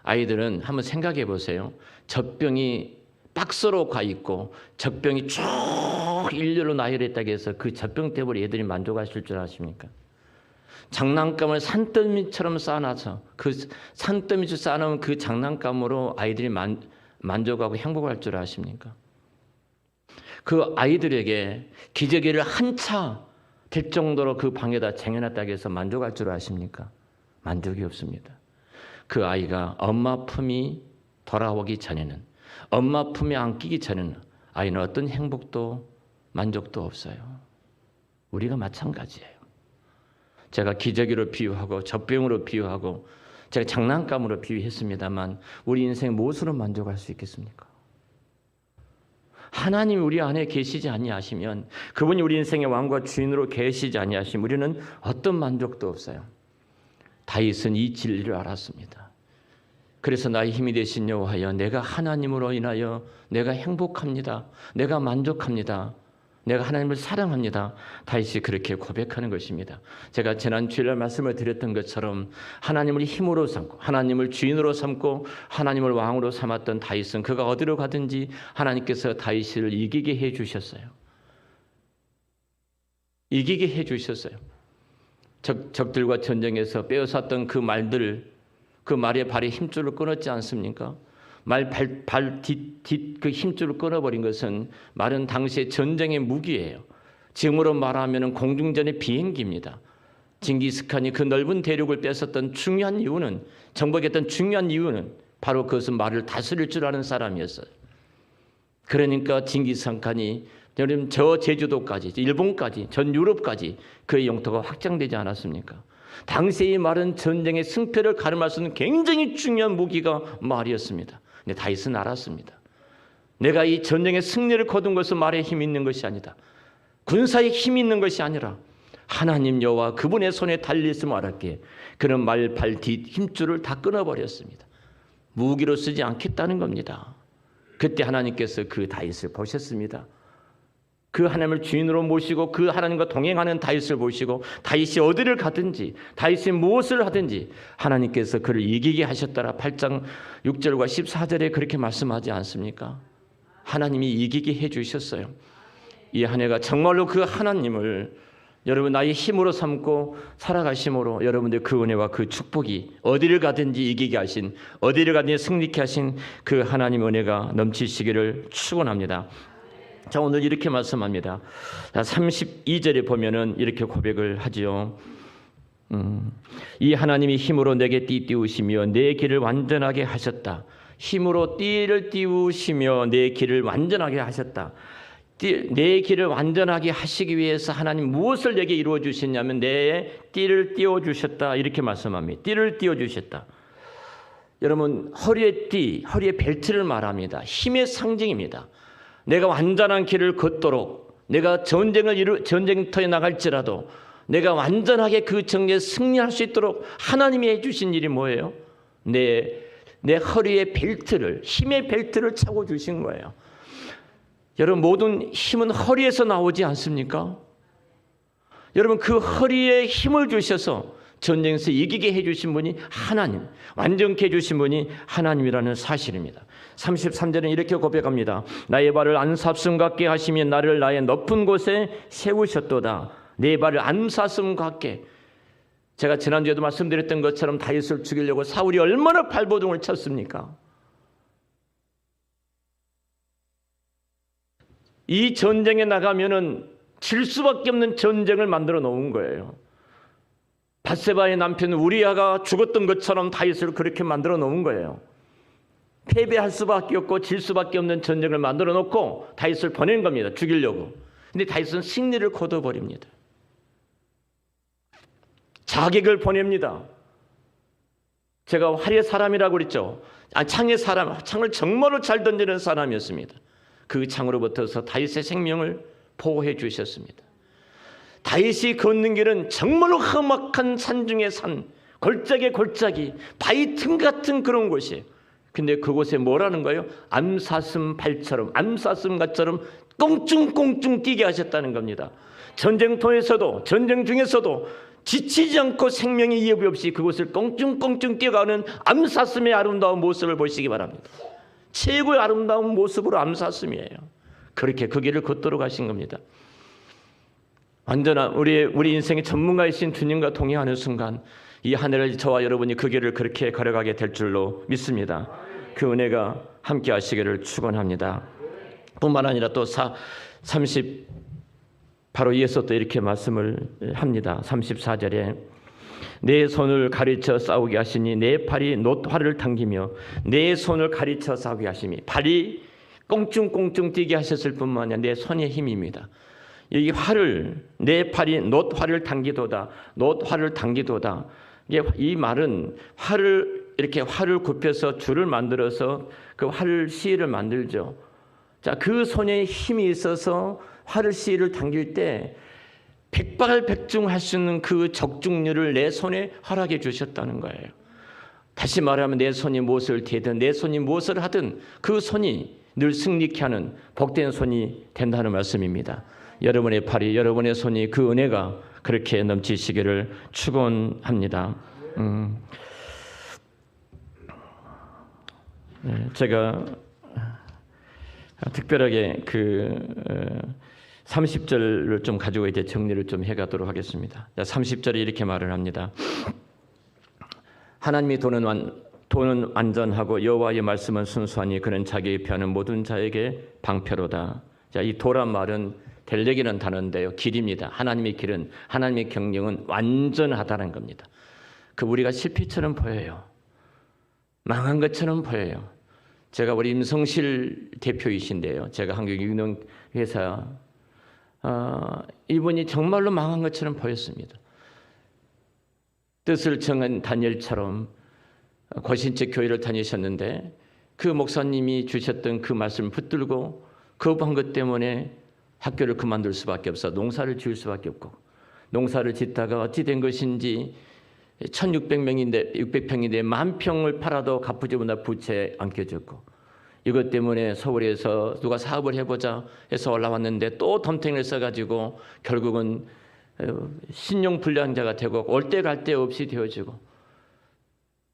S1: 아이들은 한번 생각해 보세요. 젖병이 박스로 가 있고 젖병이 쭉 일렬로 나열했다고 해서 그 젖병 때문에 애들이 만족하실 줄 아십니까? 장난감을 산더미처럼 쌓아놔서 그 산더미처럼 쌓아놓은 그 장난감으로 아이들이 만족하고 행복할 줄 아십니까? 그 아이들에게 기저귀를 한 차 될 정도로 그 방에다 쟁여놨다고 해서 만족할 줄 아십니까? 만족이 없습니다. 그 아이가 엄마 품이 돌아오기 전에는, 엄마 품에 안기기 전에는 아이는 어떤 행복도 만족도 없어요. 우리가 마찬가지예요. 제가 기저귀로 비유하고 젖병으로 비유하고 제가 장난감으로 비유했습니다만 우리 인생 무엇으로 만족할 수 있겠습니까? 하나님이 우리 안에 계시지 아니하시면, 그분이 우리 인생의 왕과 주인으로 계시지 아니하시면 우리는 어떤 만족도 없어요. 다윗은 이 진리를 알았습니다. 그래서 나의 힘이 되신 여호와여, 내가 하나님으로 인하여 내가 행복합니다. 내가 만족합니다. 내가 하나님을 사랑합니다. 다윗이 그렇게 고백하는 것입니다. 제가 지난 주일날 말씀을 드렸던 것처럼 하나님을 힘으로 삼고 하나님을 주인으로 삼고 하나님을 왕으로 삼았던 다윗은 그가 어디로 가든지 하나님께서 다윗을 이기게 해주셨어요. 이기게 해주셨어요. 적들과 전쟁에서 빼앗았던 그 말들, 그 말의 발에 힘줄을 끊었지 않습니까? 말 뒷 그 힘줄을 끊어버린 것은 말은 당시의 전쟁의 무기예요. 지금으로 말하면 공중전의 비행기입니다. 징기스칸이 그 넓은 대륙을 뺏었던 중요한 이유는, 정복했던 중요한 이유는 바로 그것은 말을 다스릴 줄 아는 사람이었어요. 그러니까 징기스칸이 여러분 저 제주도까지, 일본까지, 전 유럽까지 그의 영토가 확장되지 않았습니까? 당시의 말은 전쟁의 승패를 가늠할 수 있는 굉장히 중요한 무기가 말이었습니다. 근데 다윗은 알았습니다. 내가 이 전쟁의 승리를 거둔 것은 말에 힘이 있는 것이 아니다. 군사에 힘이 있는 것이 아니라 하나님 여호와 그분의 손에 달려있음을 알았기에 그는 말, 발, 뒷 힘줄을 다 끊어버렸습니다. 무기로 쓰지 않겠다는 겁니다. 그때 하나님께서 그 다윗을 보셨습니다. 그 하나님을 주인으로 모시고 그 하나님과 동행하는 다윗을 보시고 다윗이 어디를 가든지 다윗이 무엇을 하든지 하나님께서 그를 이기게 하셨더라. 8장 6절과 14절에 그렇게 말씀하지 않습니까? 하나님이 이기게 해주셨어요. 이 한 해가 정말로 그 하나님을 여러분 나의 힘으로 삼고 살아가심으로 여러분들 그 은혜와 그 축복이 어디를 가든지 이기게 하신, 어디를 가든지 승리케 하신 그 하나님 은혜가 넘치시기를 축원합니다. 자, 오늘 이렇게 말씀합니다. 32절에 보면은 이렇게 고백을 하지요. 이 하나님이 힘으로 내게 띠 띄우시며 내 길을 완전하게 하셨다. 힘으로 띠를 띄우시며 내 길을 완전하게 하셨다. 내 길을 완전하게 하시기 위해서 하나님 무엇을 내게 이루어 주셨냐면 내 띠를 띄워 주셨다. 이렇게 말씀합니다. 띠를 띄워 주셨다. 여러분 허리에 띠, 허리에 벨트를 말합니다. 힘의 상징입니다. 내가 완전한 길을 걷도록, 내가 전쟁터에 나갈지라도 내가 완전하게 그 전쟁에 승리할 수 있도록 하나님이 해주신 일이 뭐예요? 내 허리에 벨트를, 힘의 벨트를 차고 주신 거예요. 여러분 모든 힘은 허리에서 나오지 않습니까? 여러분 그 허리에 힘을 주셔서 전쟁에서 이기게 해주신 분이 하나님, 완전케 해주신 분이 하나님이라는 사실입니다. 33절은 이렇게 고백합니다. 나의 발을 안사슴 같게 하시며 나를 나의 높은 곳에 세우셨도다. 내 발을 안사슴 같게. 제가 지난주에도 말씀드렸던 것처럼 다윗을 죽이려고 사울이 얼마나 발버둥을 쳤습니까? 이 전쟁에 나가면은 질 수밖에 없는 전쟁을 만들어 놓은 거예요. 밧세바의 남편 우리아가 죽었던 것처럼 다윗을 그렇게 만들어 놓은 거예요. 패배할 수밖에 없고 질 수밖에 없는 전쟁을 만들어 놓고 다윗을 보낸 겁니다. 죽이려고. 근데 다윗은 승리를 거둬버립니다. 자객을 보냅니다. 제가 활의 사람이라고 그랬죠. 창의 사람, 창을 정말로 잘 던지는 사람이었습니다. 그 창으로부터서 다윗의 생명을 보호해 주셨습니다. 다윗이 걷는 길은 정말로 험악한 산 중의 산, 골짜기의 골짜기, 바위 틈 같은 그런 곳이에요. 근데 그곳에 뭐라는 거예요? 암사슴 발처럼, 암사슴같처럼 꽁충꽁충 뛰게 하셨다는 겁니다. 전쟁터에서도, 전쟁 중에서도 지치지 않고 생명의 이해부 없이 그곳을 꽁충꽁충 뛰어가는 암사슴의 아름다운 모습을 보시기 바랍니다. 최고의 아름다운 모습으로 암사슴이에요. 그렇게 그 길을 걷도록 하신 겁니다. 완전한 우리 인생의 전문가이신 주님과 동행하는 순간 이 하늘을 저와 여러분이 그 길을 그렇게 걸어가게 될 줄로 믿습니다. 그 은혜가 함께 하시기를 축원합니다. 뿐만 아니라 또 30 바로 이에서 또 이렇게 말씀을 합니다. 34절에 내 손을 가르쳐 싸우게 하시니 내 팔이 놋활을 당기며 내 손을 가르쳐 싸우게 하시니 팔이 꽁충꽁충 뛰게 하셨을 뿐만 아니라 내 손의 힘입니다. 이 활을 내 팔이 놋활을 당기도다. 놋활을 당기도다. 이 말은 활을 굽혀서 줄을 만들어서 그 활 시를 만들죠. 자, 그 손에 힘이 있어서 활을 시를 당길 때 백발백중할 수 있는 그 적중률을 내 손에 허락해 주셨다는 거예요. 다시 말하면 내 손이 무엇을 대든 내 손이 무엇을 하든 그 손이 늘 승리케 하는 복된 손이 된다는 말씀입니다. 여러분의 팔이, 여러분의 손이 그 은혜가 그렇게 넘치시기를 축원합니다. 제가 특별하게 그 30절을 좀 가지고 이제 정리를 좀 해가도록 하겠습니다. 30절에 이렇게 말을 합니다. 하나님이 도는 완전하고 여호와의 말씀은 순수하니 그는 자기의 피하는 모든 자에게 방패로다. 자, 이 도란 말은 델렉이라는 단어인데요. 길입니다. 하나님의 길은, 하나님의 경영은 완전하다는 겁니다. 그 우리가 실패처럼 보여요. 망한 것처럼 보여요. 제가 우리 임성실 대표이신데요. 제가 한국유능회사 이분이 정말로 망한 것처럼 보였습니다. 뜻을 정한 다니엘처럼 거신적 교회를 다니셨는데 그 목사님이 주셨던 그 말씀을 붙들고 거부한 것 때문에 학교를 그만둘 수밖에 없어 농사를 지을 수밖에 없고 농사를 짓다가 어찌 된 것인지 1600명인데 600평인데 10,000평을 팔아도 갚지 못한 부채에 안겨졌고 이것 때문에 서울에서 누가 사업을 해보자 해서 올라왔는데 또 덤탱이를 써가지고 결국은 신용불량자가 되고 올 때 갈 데 없이 되어지고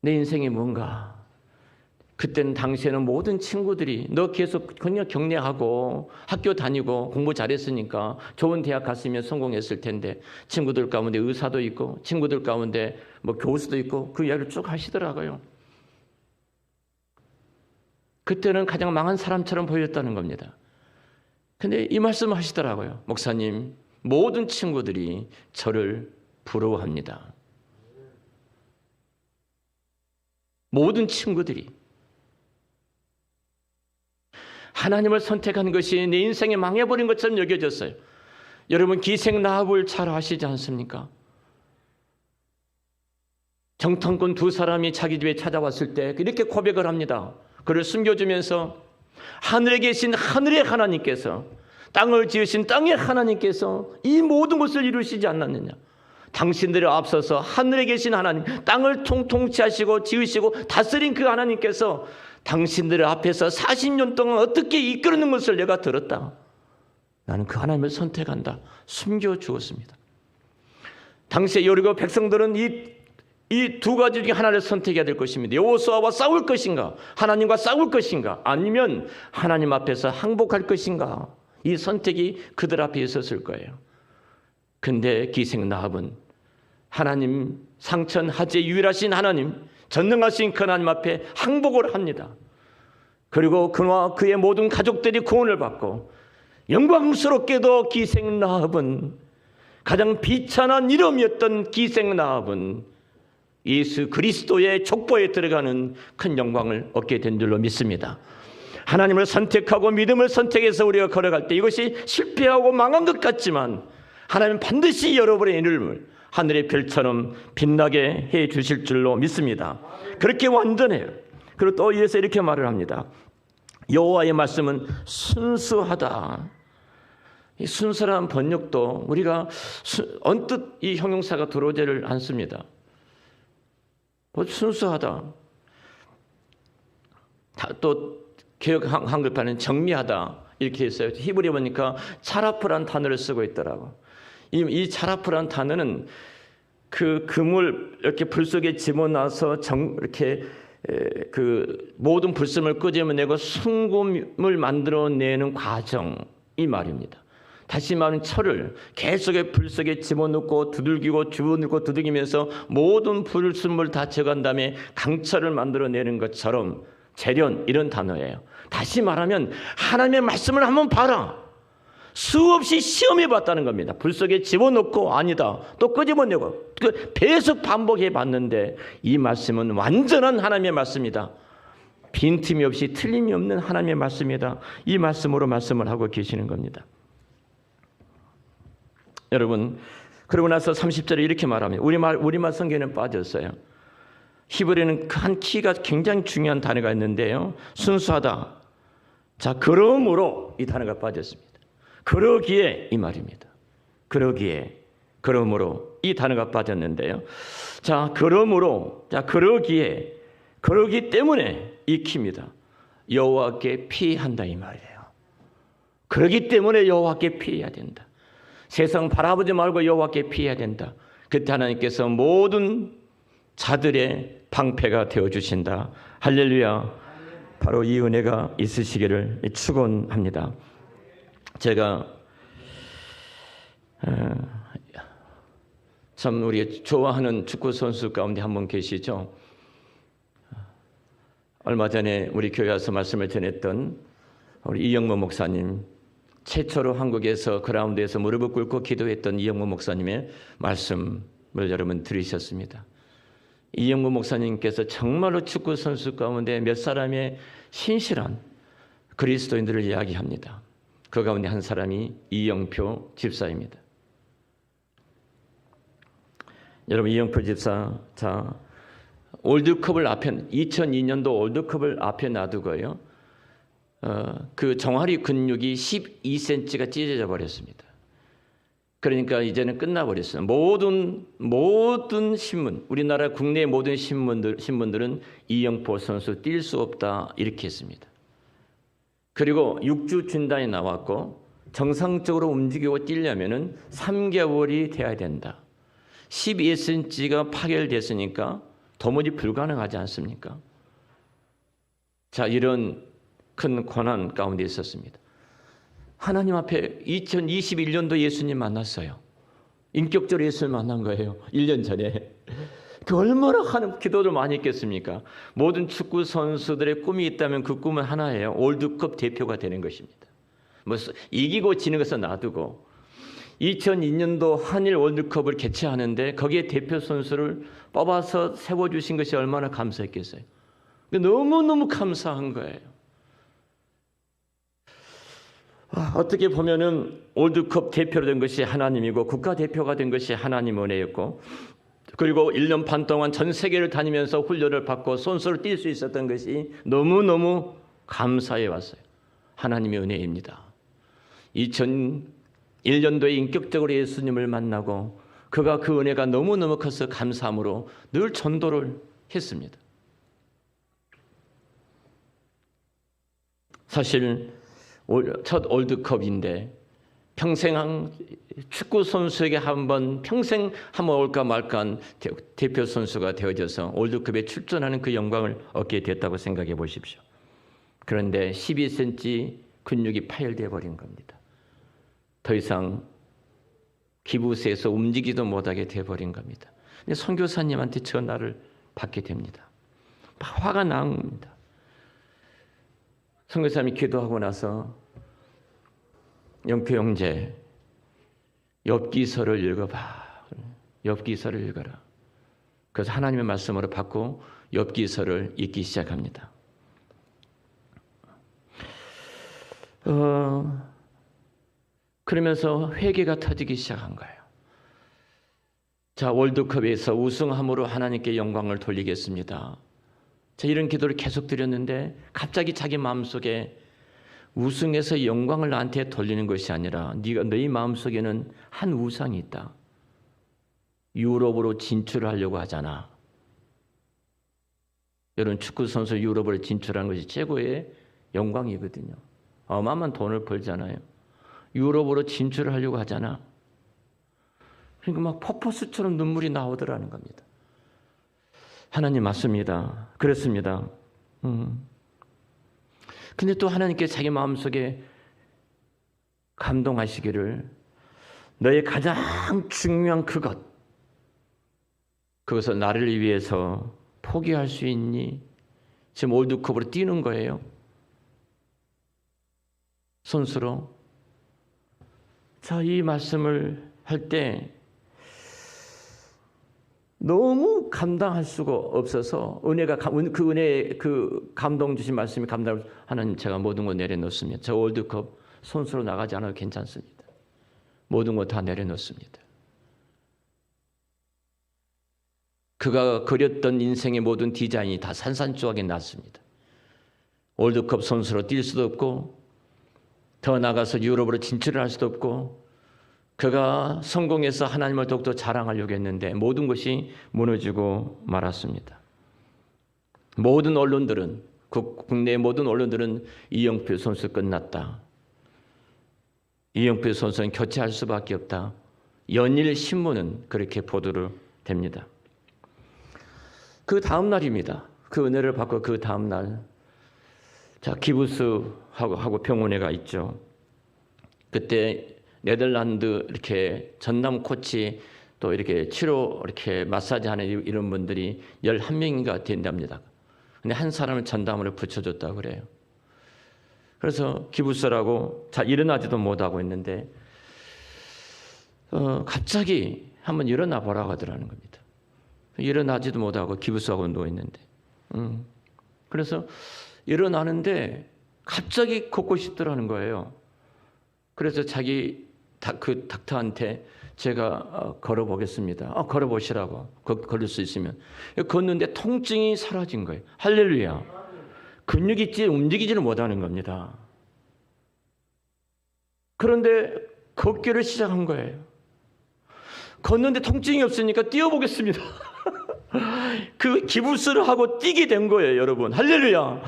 S1: 내 인생이 뭔가 그때는 당시에는 모든 친구들이 너 계속 그냥 격려하고 학교 다니고 공부 잘했으니까 좋은 대학 갔으면 성공했을 텐데 친구들 가운데 의사도 있고 친구들 가운데 뭐 교수도 있고 그 이야기를 쭉 하시더라고요. 그때는 가장 망한 사람처럼 보였다는 겁니다. 근데 이 말씀을 하시더라고요. 목사님, 모든 친구들이 저를 부러워합니다. 모든 친구들이 하나님을 선택한 것이 내 인생에 망해버린 것처럼 여겨졌어요. 여러분 기생 라합을 잘 아시지 않습니까? 정탐꾼 두 사람이 자기 집에 찾아왔을 때 이렇게 고백을 합니다. 그를 숨겨주면서 하늘에 계신 하늘의 하나님께서 땅을 지으신 땅의 하나님께서 이 모든 것을 이루시지 않았느냐. 당신들을 앞서서 하늘에 계신 하나님, 땅을 통치하시고 지으시고 다스린 그 하나님께서 당신들 앞에서 40년 동안 어떻게 이끌는 것을 내가 들었다. 나는 그 하나님을 선택한다. 숨겨주었습니다. 당시에 여리고 백성들은 이 두 가지 중에 하나를 선택해야 될 것입니다. 여호수아와 싸울 것인가, 하나님과 싸울 것인가, 아니면 하나님 앞에서 항복할 것인가. 이 선택이 그들 앞에 있었을 거예요. 근데 기생 라합은 하나님 상천하제 유일하신 하나님, 전능하신 그 하나님 앞에 항복을 합니다. 그리고 그와 그의 모든 가족들이 구원을 받고 영광스럽게도 기생 라합은, 가장 비천한 이름이었던 기생 라합은 예수 그리스도의 족보에 들어가는 큰 영광을 얻게 된 줄로 믿습니다. 하나님을 선택하고 믿음을 선택해서 우리가 걸어갈 때 이것이 실패하고 망한 것 같지만 하나님은 반드시 여러분의 이름을 하늘의 별처럼 빛나게 해 주실 줄로 믿습니다. 그렇게 완전해요. 그리고 또 이어서 이렇게 말을 합니다. 여호와의 말씀은 순수하다. 이 순수한 번역도 우리가 언뜻 이 형용사가 들어오지를 않습니다. 순수하다. 또 개역 한글판은 정리하다 이렇게 했어요. 히브리 보니까 차라프란 단어를 쓰고 있더라고. 이 차라프란 단어는 그 금을 이렇게 불 속에 집어넣어서 이렇게 그 모든 불순을 끄집어내고 순금을 만들어내는 과정, 이 말입니다. 다시 말하면 철을 계속해 불 속에 집어넣고 두들기고 집어넣고 두들기면서 모든 불순물 다 제거한 다음에 강철을 만들어내는 것처럼 재련, 이런 단어예요. 다시 말하면 하나님의 말씀을 한번 봐라. 수없이 시험해 봤다는 겁니다. 불 속에 집어넣고 아니다, 또 끄집어내고 계속 반복해 봤는데 이 말씀은 완전한 하나님의 말씀이다. 빈틈이 없이 틀림이 없는 하나님의 말씀이다. 이 말씀으로 말씀을 하고 계시는 겁니다. 여러분, 그러고 나서 30절에 이렇게 말합니다. 우리말 성경에는 빠졌어요. 히브리는 한 키가 굉장히 중요한 단어가 있는데요. 순수하다. 자, 그러므로 이 단어가 빠졌습니다. 그러기에 이 말입니다. 그러기에, 그러므로 이 단어가 빠졌는데요. 자, 그러므로, 자, 그러기에, 그러기 때문에 이 키입니다. 여호와께 피한다 이 말이에요. 그러기 때문에 여호와께 피해야 된다. 세상 바라보지 말고 여호와께 피해야 된다. 그때 하나님께서 모든 자들의 방패가 되어주신다. 할렐루야. 바로 이 은혜가 있으시기를 축원합니다. 제가 참 우리 좋아하는 축구 선수 가운데 한 분 계시죠. 얼마 전에 우리 교회 와서 말씀을 전했던 우리 이영모 목사님, 최초로 한국에서 그라운드에서 무릎을 꿇고 기도했던 이영모 목사님의 말씀을 여러분 들으셨습니다. 이영모 목사님께서 정말로 축구 선수 가운데 몇 사람의 신실한 그리스도인들을 이야기합니다. 그 가운데 한 사람이 이영표 집사입니다. 여러분, 이영표 집사, 자, 월드컵을 앞에 2002년도 월드컵을 앞에 놔두고요. 그 종아리 근육이 12cm가 찢어져 버렸습니다. 그러니까 이제는 끝나버렸어요. 모든 신문, 우리나라 국내 모든 신문들은 이영표 선수 뛸 수 없다 이렇게 했습니다. 그리고 6주 진단이 나왔고 정상적으로 움직이고 뛰려면은 3개월이 돼야 된다. 12cm가 파열됐으니까 도무지 불가능하지 않습니까? 자, 이런 큰 고난 가운데 있었습니다. 하나님 앞에 2021년도 예수님 만났어요. 인격적으로 예수를 만난 거예요. 1년 전에. 그 얼마나 하는 기도를 많이 했겠습니까? 모든 축구 선수들의 꿈이 있다면 그 꿈은 하나예요. 월드컵 대표가 되는 것입니다. 뭐 이기고 지는 것은 놔두고 2002년도 한일 월드컵을 개최하는데 거기에 대표 선수를 뽑아서 세워주신 것이 얼마나 감사했겠어요. 너무너무 감사한 거예요. 어떻게 보면은 월드컵 대표로 된 것이 하나님이고 국가대표가 된 것이 하나님 은혜였고, 그리고 1년 반 동안 전 세계를 다니면서 훈련을 받고 선수를 뛸 수 있었던 것이 너무너무 감사해 왔어요. 하나님의 은혜입니다. 2001년도에 인격적으로 예수님을 만나고 그가 그 은혜가 너무너무 커서 감사함으로 늘 전도를 했습니다. 사실 첫 월드컵인데 평생 축구 선수에게 평생 한번 올까 말까한 대표 선수가 되어져서 월드컵에 출전하는 그 영광을 얻게 됐다고 생각해 보십시오. 그런데 12cm 근육이 파열되어 버린 겁니다. 더 이상 기부스에서 움직이지도 못하게 되어버린 겁니다. 근데 선교사님한테 전화를 받게 됩니다. 화가 납니다. 선교사님이 기도하고 나서 영표 형제, 욥기서를 읽어봐. 욥기서를 읽어라. 그래서 하나님의 말씀으로 받고 욥기서를 읽기 시작합니다. 그러면서 회개가 터지기 시작한 거예요. 자, 월드컵에서 우승함으로 하나님께 영광을 돌리겠습니다. 자, 이런 기도를 계속 드렸는데 갑자기 자기 마음속에 우승해서 영광을 나한테 돌리는 것이 아니라 너희 마음속에는 한 우상이 있다. 유럽으로 진출하려고 하잖아. 여러분, 축구 선수 유럽으로 진출하는 것이 최고의 영광이거든요. 어마어마한 돈을 벌잖아요. 유럽으로 진출하려고 하잖아. 그러니까 막 폭포수처럼 눈물이 나오더라는 겁니다. 하나님 맞습니다. 그렇습니다. 근데 또 하나님께 자기 마음속에 감동하시기를 너의 가장 중요한 그것을 나를 위해서 포기할 수 있니? 지금 월드컵으로 뛰는 거예요. 선수로. 자, 이 말씀을 할 때 너무 감당할 수가 없어서 그 은혜의 그 감동 주신 말씀이 감당을 하나님 제가 모든 거 내려놓습니다. 저 월드컵 선수로 나가지 않아도 괜찮습니다. 모든 거 다 내려놓습니다. 그가 그렸던 인생의 모든 디자인이 다 산산조각이 났습니다. 월드컵 선수로 뛸 수도 없고 더 나가서 유럽으로 진출을 할 수도 없고 그가 성공해서 하나님을 더욱더 자랑하려고 했는데 모든 것이 무너지고 말았습니다. 모든 언론들은 국내의 모든 언론들은 이영표 선수 끝났다. 이영표 선수는 교체할 수밖에 없다. 연일 신문은 그렇게 보도를 됩니다. 그 다음 날입니다. 그 은혜를 받고 그 다음 날, 자, 기부스하고 병원에가 있죠. 그때 네덜란드 이렇게 전남 코치 또 이렇게 치료 이렇게 마사지 하는 이런 분들이 11명인가 된답니다. 근데 한 사람을 전담으로 붙여줬다고 그래요. 그래서 기부스라고 자 일어나지도 못하고 있는데 갑자기 한번 일어나 보라고 하더라는 겁니다. 일어나지도 못하고 기부스하고 누워 있는데 그래서 일어나는데 갑자기 걷고 싶더라는 거예요. 그래서 그 닥터한테 제가 걸어보겠습니다. 걸어보시라고. 걸을 수 있으면. 걷는데 통증이 사라진 거예요. 할렐루야. 근육이 움직이지는 못하는 겁니다. 그런데 걷기를 시작한 거예요. 걷는데 통증이 없으니까 뛰어보겠습니다. 그 기부스를 하고 뛰게 된 거예요, 여러분. 할렐루야.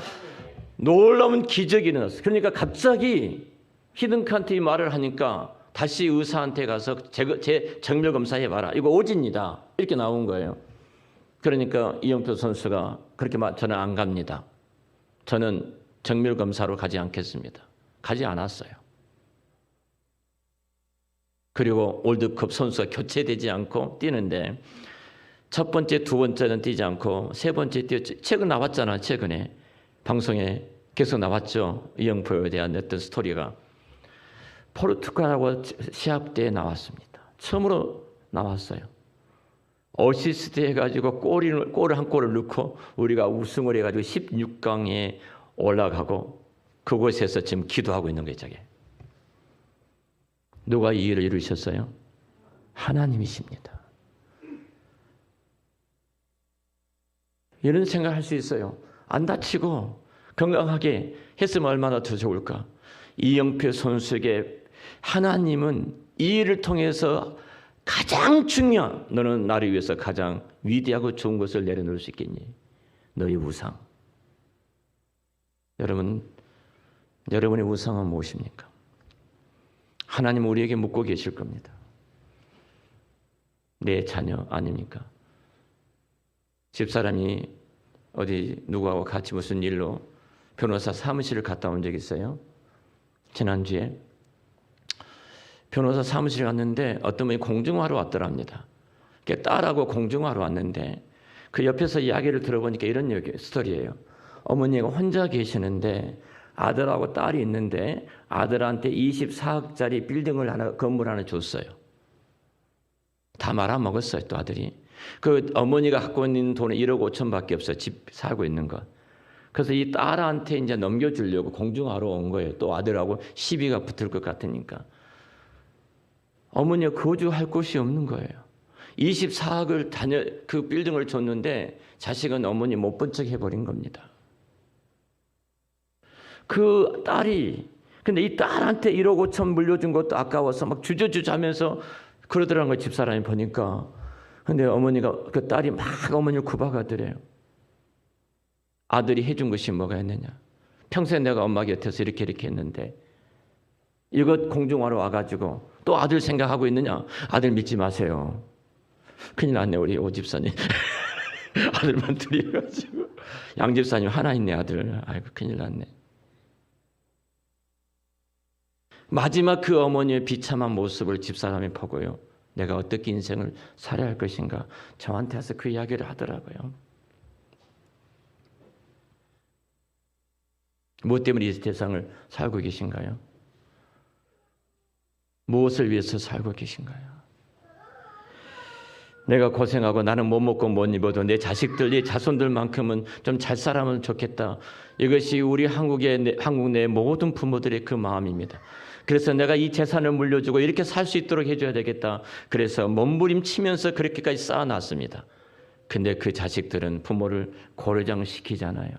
S1: 놀라운 기적이 일어났어요. 그러니까 갑자기 히든칸트 이 말을 하니까 다시 의사한테 가서 제 정밀 검사해 봐라. 이거 오진이다. 이렇게 나온 거예요. 그러니까 이영표 선수가 그렇게 저는 안 갑니다. 저는 정밀 검사로 가지 않겠습니다. 가지 않았어요. 그리고 월드컵 선수가 교체되지 않고 뛰는데 첫 번째, 두 번째는 뛰지 않고 세 번째 뛰었지. 최근 나왔잖아. 최근에 방송에 계속 나왔죠. 이영표에 대한 어떤 스토리가. 포르투갈하고 시합 때에 나왔습니다. 처음으로 나왔어요. 어시스트 해가지고 골을 한 골을 넣고 우리가 우승을 해가지고 16강에 올라가고 그곳에서 지금 기도하고 있는 거예요. 저게. 누가 이 일을 이루셨어요? 하나님이십니다. 이런 생각할 수 있어요. 안 다치고 건강하게 했으면 얼마나 더 좋을까. 이영표 선수에게 하나님은 이 일을 통해서 가장 중요한 너는 나를 위해서 가장 위대하고 좋은 것을 내려놓을 수 있겠니? 너의 우상. 여러분의 우상은 무엇입니까? 하나님 우리에게 묻고 계실 겁니다. 내 자녀 아닙니까? 집사람이 어디 누구하고 같이 무슨 일로 변호사 사무실을 갔다 온 적 있어요. 지난주에 변호사 사무실에 갔는데 어떤 분이 공증하러 왔더랍니다. 딸하고 공증하러 왔는데 그 옆에서 이야기를 들어보니까 이런 스토리예요. 어머니가 혼자 계시는데 아들하고 딸이 있는데 아들한테 24억짜리 건물 하나 줬어요. 다 말아먹었어요, 또 아들이. 그 어머니가 갖고 있는 돈은 1억 5천밖에 없어요. 집 살고 있는 거. 그래서 이 딸한테 이제 넘겨주려고 공증하러 온 거예요. 또 아들하고 시비가 붙을 것 같으니까. 어머니가 거주할 곳이 없는 거예요. 24억을 그 빌딩을 줬는데 자식은 어머니 못 본 척 해버린 겁니다. 그 딸이, 근데 이 딸한테 1억 5천 물려준 것도 아까워서 막 주저주저하면서 그러더라는 거예요, 집사람이 보니까. 근데 어머니가, 그 딸이 막 어머니를 구박하더래요. 아들이 해준 것이 뭐가 있느냐. 평생 내가 엄마 곁에서 이렇게 했는데 이것 공중하러 와가지고 또 아들 생각하고 있느냐. 아들 믿지 마세요. 큰일 났네, 우리 오 집사님. 아들만 둘이 가지고. 양 집사님 하나 있네, 아들. 아이고, 큰일 났네. 마지막 그 어머니의 비참한 모습을 집사람이 보고요. 내가 어떻게 인생을 살아야 할 것인가. 저한테 와서 그 이야기를 하더라고요. 무엇 때문에 이 세상을 살고 계신가요? 무엇을 위해서 살고 계신가요? 내가 고생하고 나는 못 먹고 못 입어도 내 자식들, 내 자손들만큼은 좀 잘 살아면 좋겠다. 이것이 우리 한국 내 모든 부모들의 그 마음입니다. 그래서 내가 이 재산을 물려주고 이렇게 살 수 있도록 해줘야 되겠다. 그래서 몸부림치면서 그렇게까지 쌓아놨습니다. 근데 그 자식들은 부모를 고려장시키잖아요.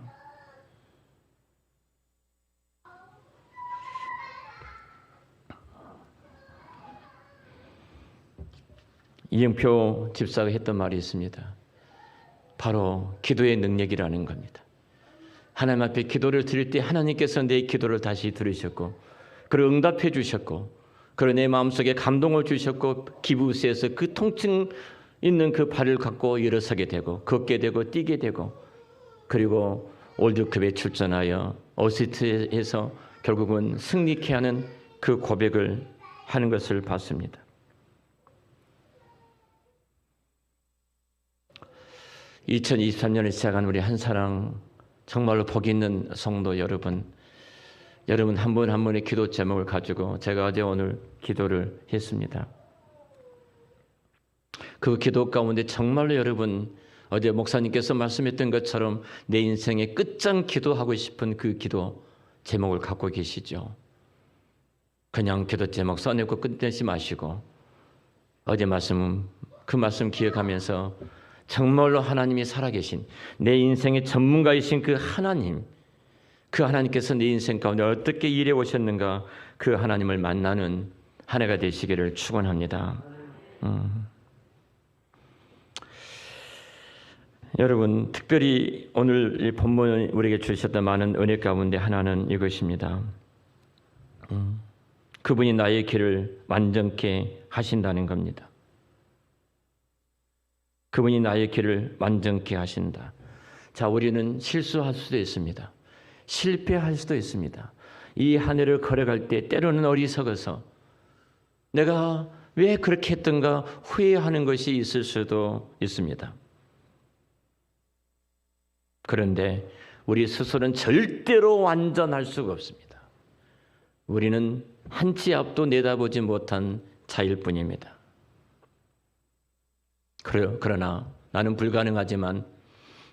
S1: 이영표 집사가 했던 말이 있습니다. 바로 기도의 능력이라는 겁니다. 하나님 앞에 기도를 드릴 때 하나님께서 내 기도를 다시 들으셨고 그를 응답해 주셨고 그리고 내 마음속에 감동을 주셨고 기부스에서 그 통증 있는 그 발을 갖고 일어서게 되고 걷게 되고 뛰게 되고 그리고 월드컵에 출전하여 어시스트에서 결국은 승리케 하는 그 고백을 하는 것을 봤습니다. 2023년을 시작한 우리 한사랑 정말로 복 있는 성도 여러분 한 분 한 분의 기도 제목을 가지고 제가 어제 오늘 기도를 했습니다. 그 기도 가운데 정말로 여러분 어제 목사님께서 말씀했던 것처럼 내 인생의 끝장 기도하고 싶은 그 기도 제목을 갖고 계시죠. 그냥 기도 제목 써내고 끝내지 마시고 어제 그 말씀 기억하면서 정말로 하나님이 살아계신 내 인생의 전문가이신 그 하나님께서 내 인생 가운데 어떻게 일해 오셨는가 그 하나님을 만나는 한 해가 되시기를 축원합니다. 여러분 특별히 오늘 이 본문이 우리에게 주셨던 많은 은혜 가운데 하나는 이것입니다. 그분이 나의 길을 완전케 하신다는 겁니다. 그분이 나의 길을 완전케 하신다. 자, 우리는 실수할 수도 있습니다. 실패할 수도 있습니다. 이 한 해를 걸어갈 때 때로는 어리석어서 내가 왜 그렇게 했던가 후회하는 것이 있을 수도 있습니다. 그런데 우리 스스로는 절대로 완전할 수가 없습니다. 우리는 한 치 앞도 내다보지 못한 자일 뿐입니다. 그러나 나는 불가능하지만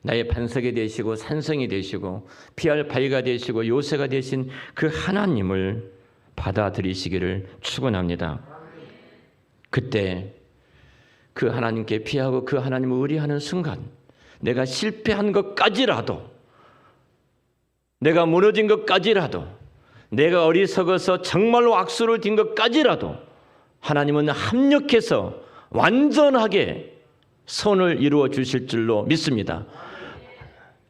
S1: 나의 반석이 되시고 산성이 되시고 피할 바위가 되시고 요새가 되신 그 하나님을 받아들이시기를 축원합니다. 그때 그 하나님께 피하고 그 하나님을 의뢰하는 순간 내가 실패한 것까지라도 내가 무너진 것까지라도 내가 어리석어서 정말로 악수를 띈 것까지라도 하나님은 합력해서 완전하게 선을 이루어 주실 줄로 믿습니다.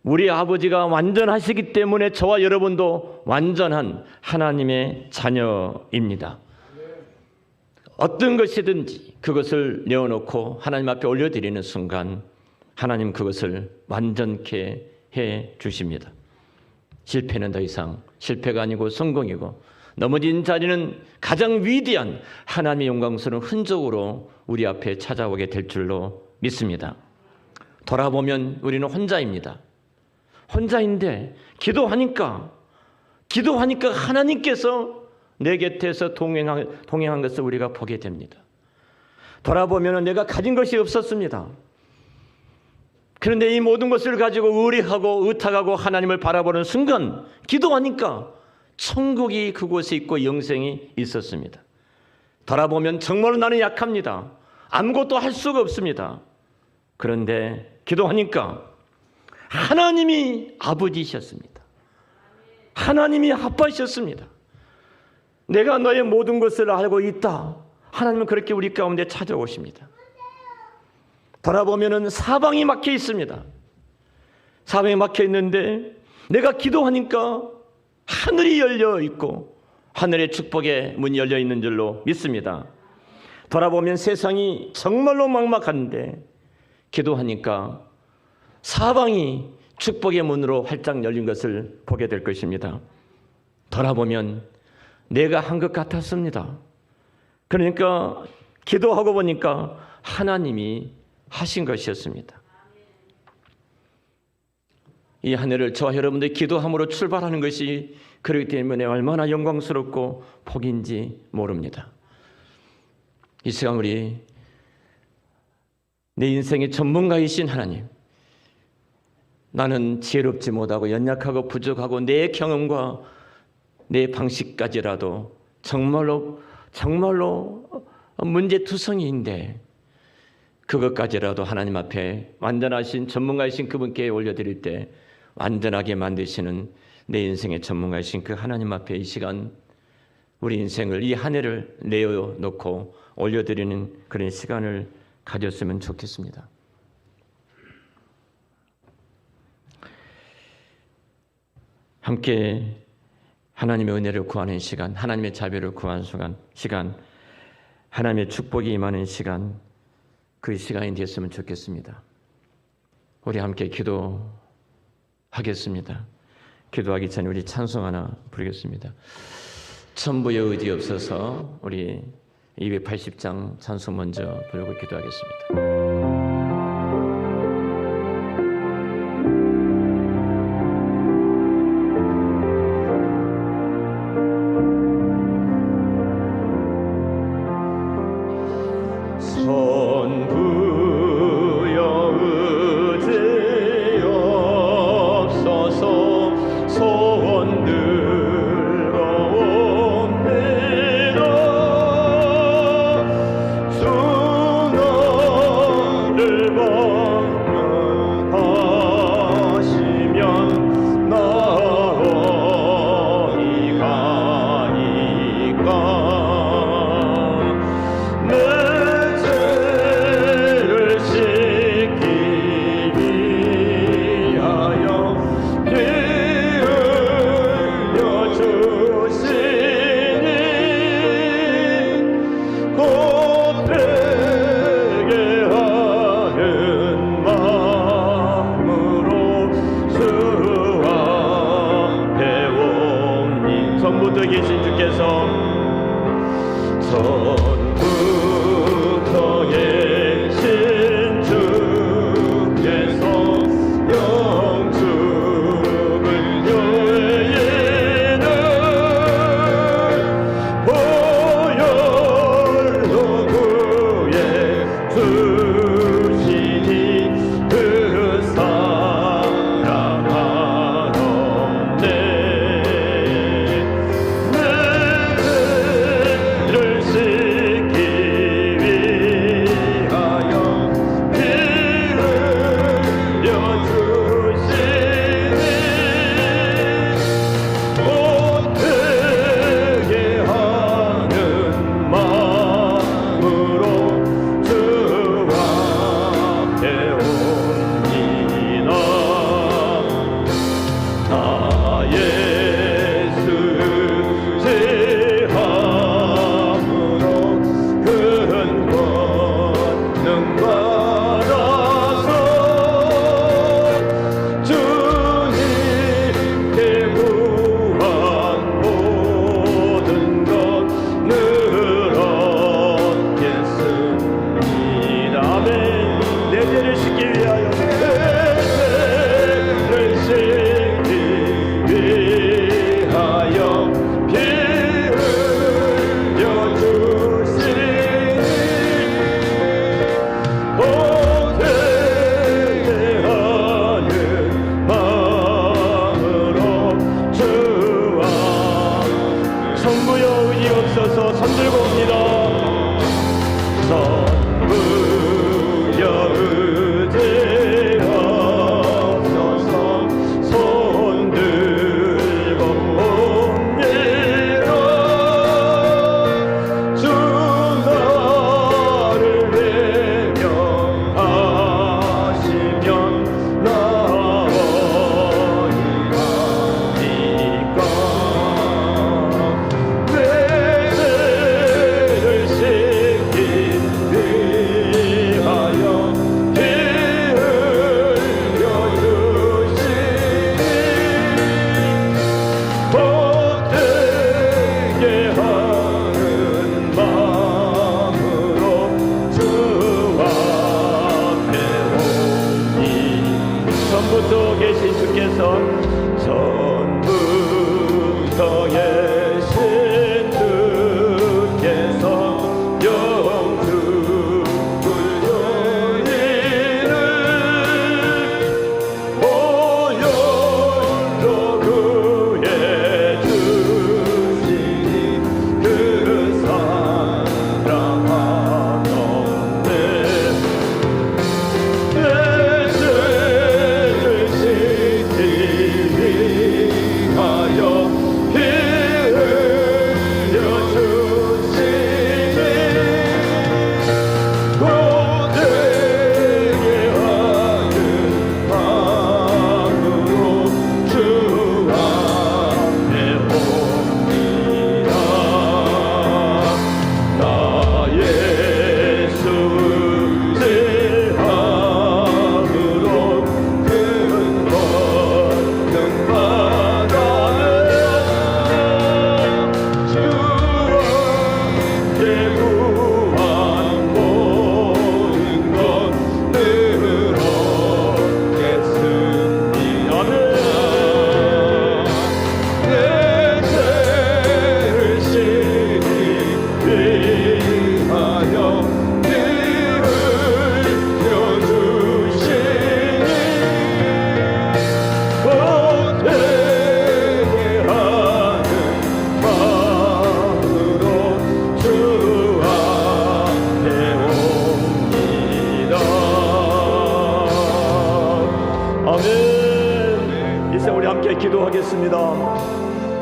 S1: 우리 아버지가 완전하시기 때문에 저와 여러분도 완전한 하나님의 자녀입니다. 어떤 것이든지 그것을 내어놓고 하나님 앞에 올려드리는 순간 하나님 그것을 완전케 해 주십니다. 실패는 더 이상 실패가 아니고 성공이고 넘어진 자리는 가장 위대한 하나님의 영광스러운 흔적으로 우리 앞에 찾아오게 될 줄로 믿습니다. 돌아보면 우리는 혼자입니다. 혼자인데 기도하니까 기도하니까 하나님께서 내 곁에서 동행한 것을 우리가 보게 됩니다. 돌아보면 내가 가진 것이 없었습니다. 그런데 이 모든 것을 가지고 의뢰하고 의탁하고 하나님을 바라보는 순간 기도하니까 천국이 그곳에 있고 영생이 있었습니다. 돌아보면 정말로 나는 약합니다. 아무것도 할 수가 없습니다. 그런데 기도하니까 하나님이 아버지셨습니다. 하나님이 아빠셨습니다. 내가 너의 모든 것을 알고 있다. 하나님은 그렇게 우리 가운데 찾아오십니다. 돌아보면 사방이 막혀 있습니다. 사방이 막혀 있는데 내가 기도하니까 하늘이 열려 있고 하늘의 축복의 문이 열려 있는 줄로 믿습니다. 돌아보면 세상이 정말로 막막한데 기도하니까 사방이 축복의 문으로 활짝 열린 것을 보게 될 것입니다. 돌아보면 내가 한 것 같았습니다. 그러니까 기도하고 보니까 하나님이 하신 것이었습니다. 이 한 해를 저와 여러분들이 기도함으로 출발하는 것이 그렇기 때문에 얼마나 영광스럽고 복인지 모릅니다. 이 시간 우리 내 인생의 전문가이신 하나님, 나는 지혜롭지 못하고 연약하고 부족하고 내 경험과 내 방식까지라도 정말로 문제투성이인데 그것까지라도 하나님 앞에 완전하신 전문가이신 그분께 올려드릴 때 완전하게 만드시는 내 인생의 전문가이신 그 하나님 앞에 이 시간 우리 인생을 이 한 해를 내어놓고 올려드리는 그런 시간을 가졌으면 좋겠습니다. 함께 하나님의 은혜를 구하는 시간, 하나님의 자비를 구하는 시간, 하나님의 축복이 임하는 시간, 그 시간이 됐으면 좋겠습니다. 우리 함께 기도하겠습니다. 기도하기 전에 우리 찬송 하나 부르겠습니다. 천부의 의지 없어서 우리 280장 찬송 먼저 부르고 기도하겠습니다.
S2: 우리 함께 기도하겠습니다.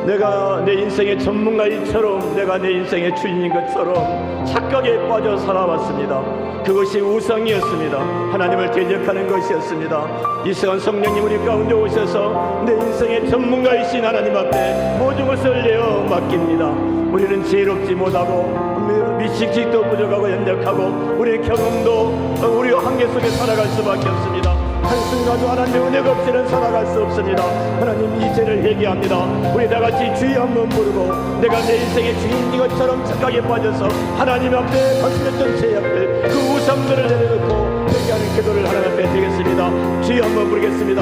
S2: 내가 내 인생의 전문가이처럼, 내가 내 인생의 주인인 것처럼 착각에 빠져 살아왔습니다. 그것이 우상이었습니다. 하나님을 대적하는 것이었습니다. 이 시간 성령님 우리 가운데 오셔서 내 인생의 전문가이신 하나님 앞에 모든 것을 내어 맡깁니다. 우리는 지혜롭지 못하고 미식직도 부족하고 연약하고 우리의 경험도 우리가 한계 속에 살아갈 수밖에 없습니다. 한순간도 하나님의 은혜가 없이는 살아갈 수 없습니다. 하나님 이 죄를 회개합니다. 우리 다같이 주여 한번 부르고 내가 내 인생의 주인인 것처럼 착각에 빠져서 하나님 앞에 거슬렸던 죄악들 그 우상들을 내려놓고 회개하는 기도를 하나님 앞에 드리겠습니다. 주여 한번 부르겠습니다.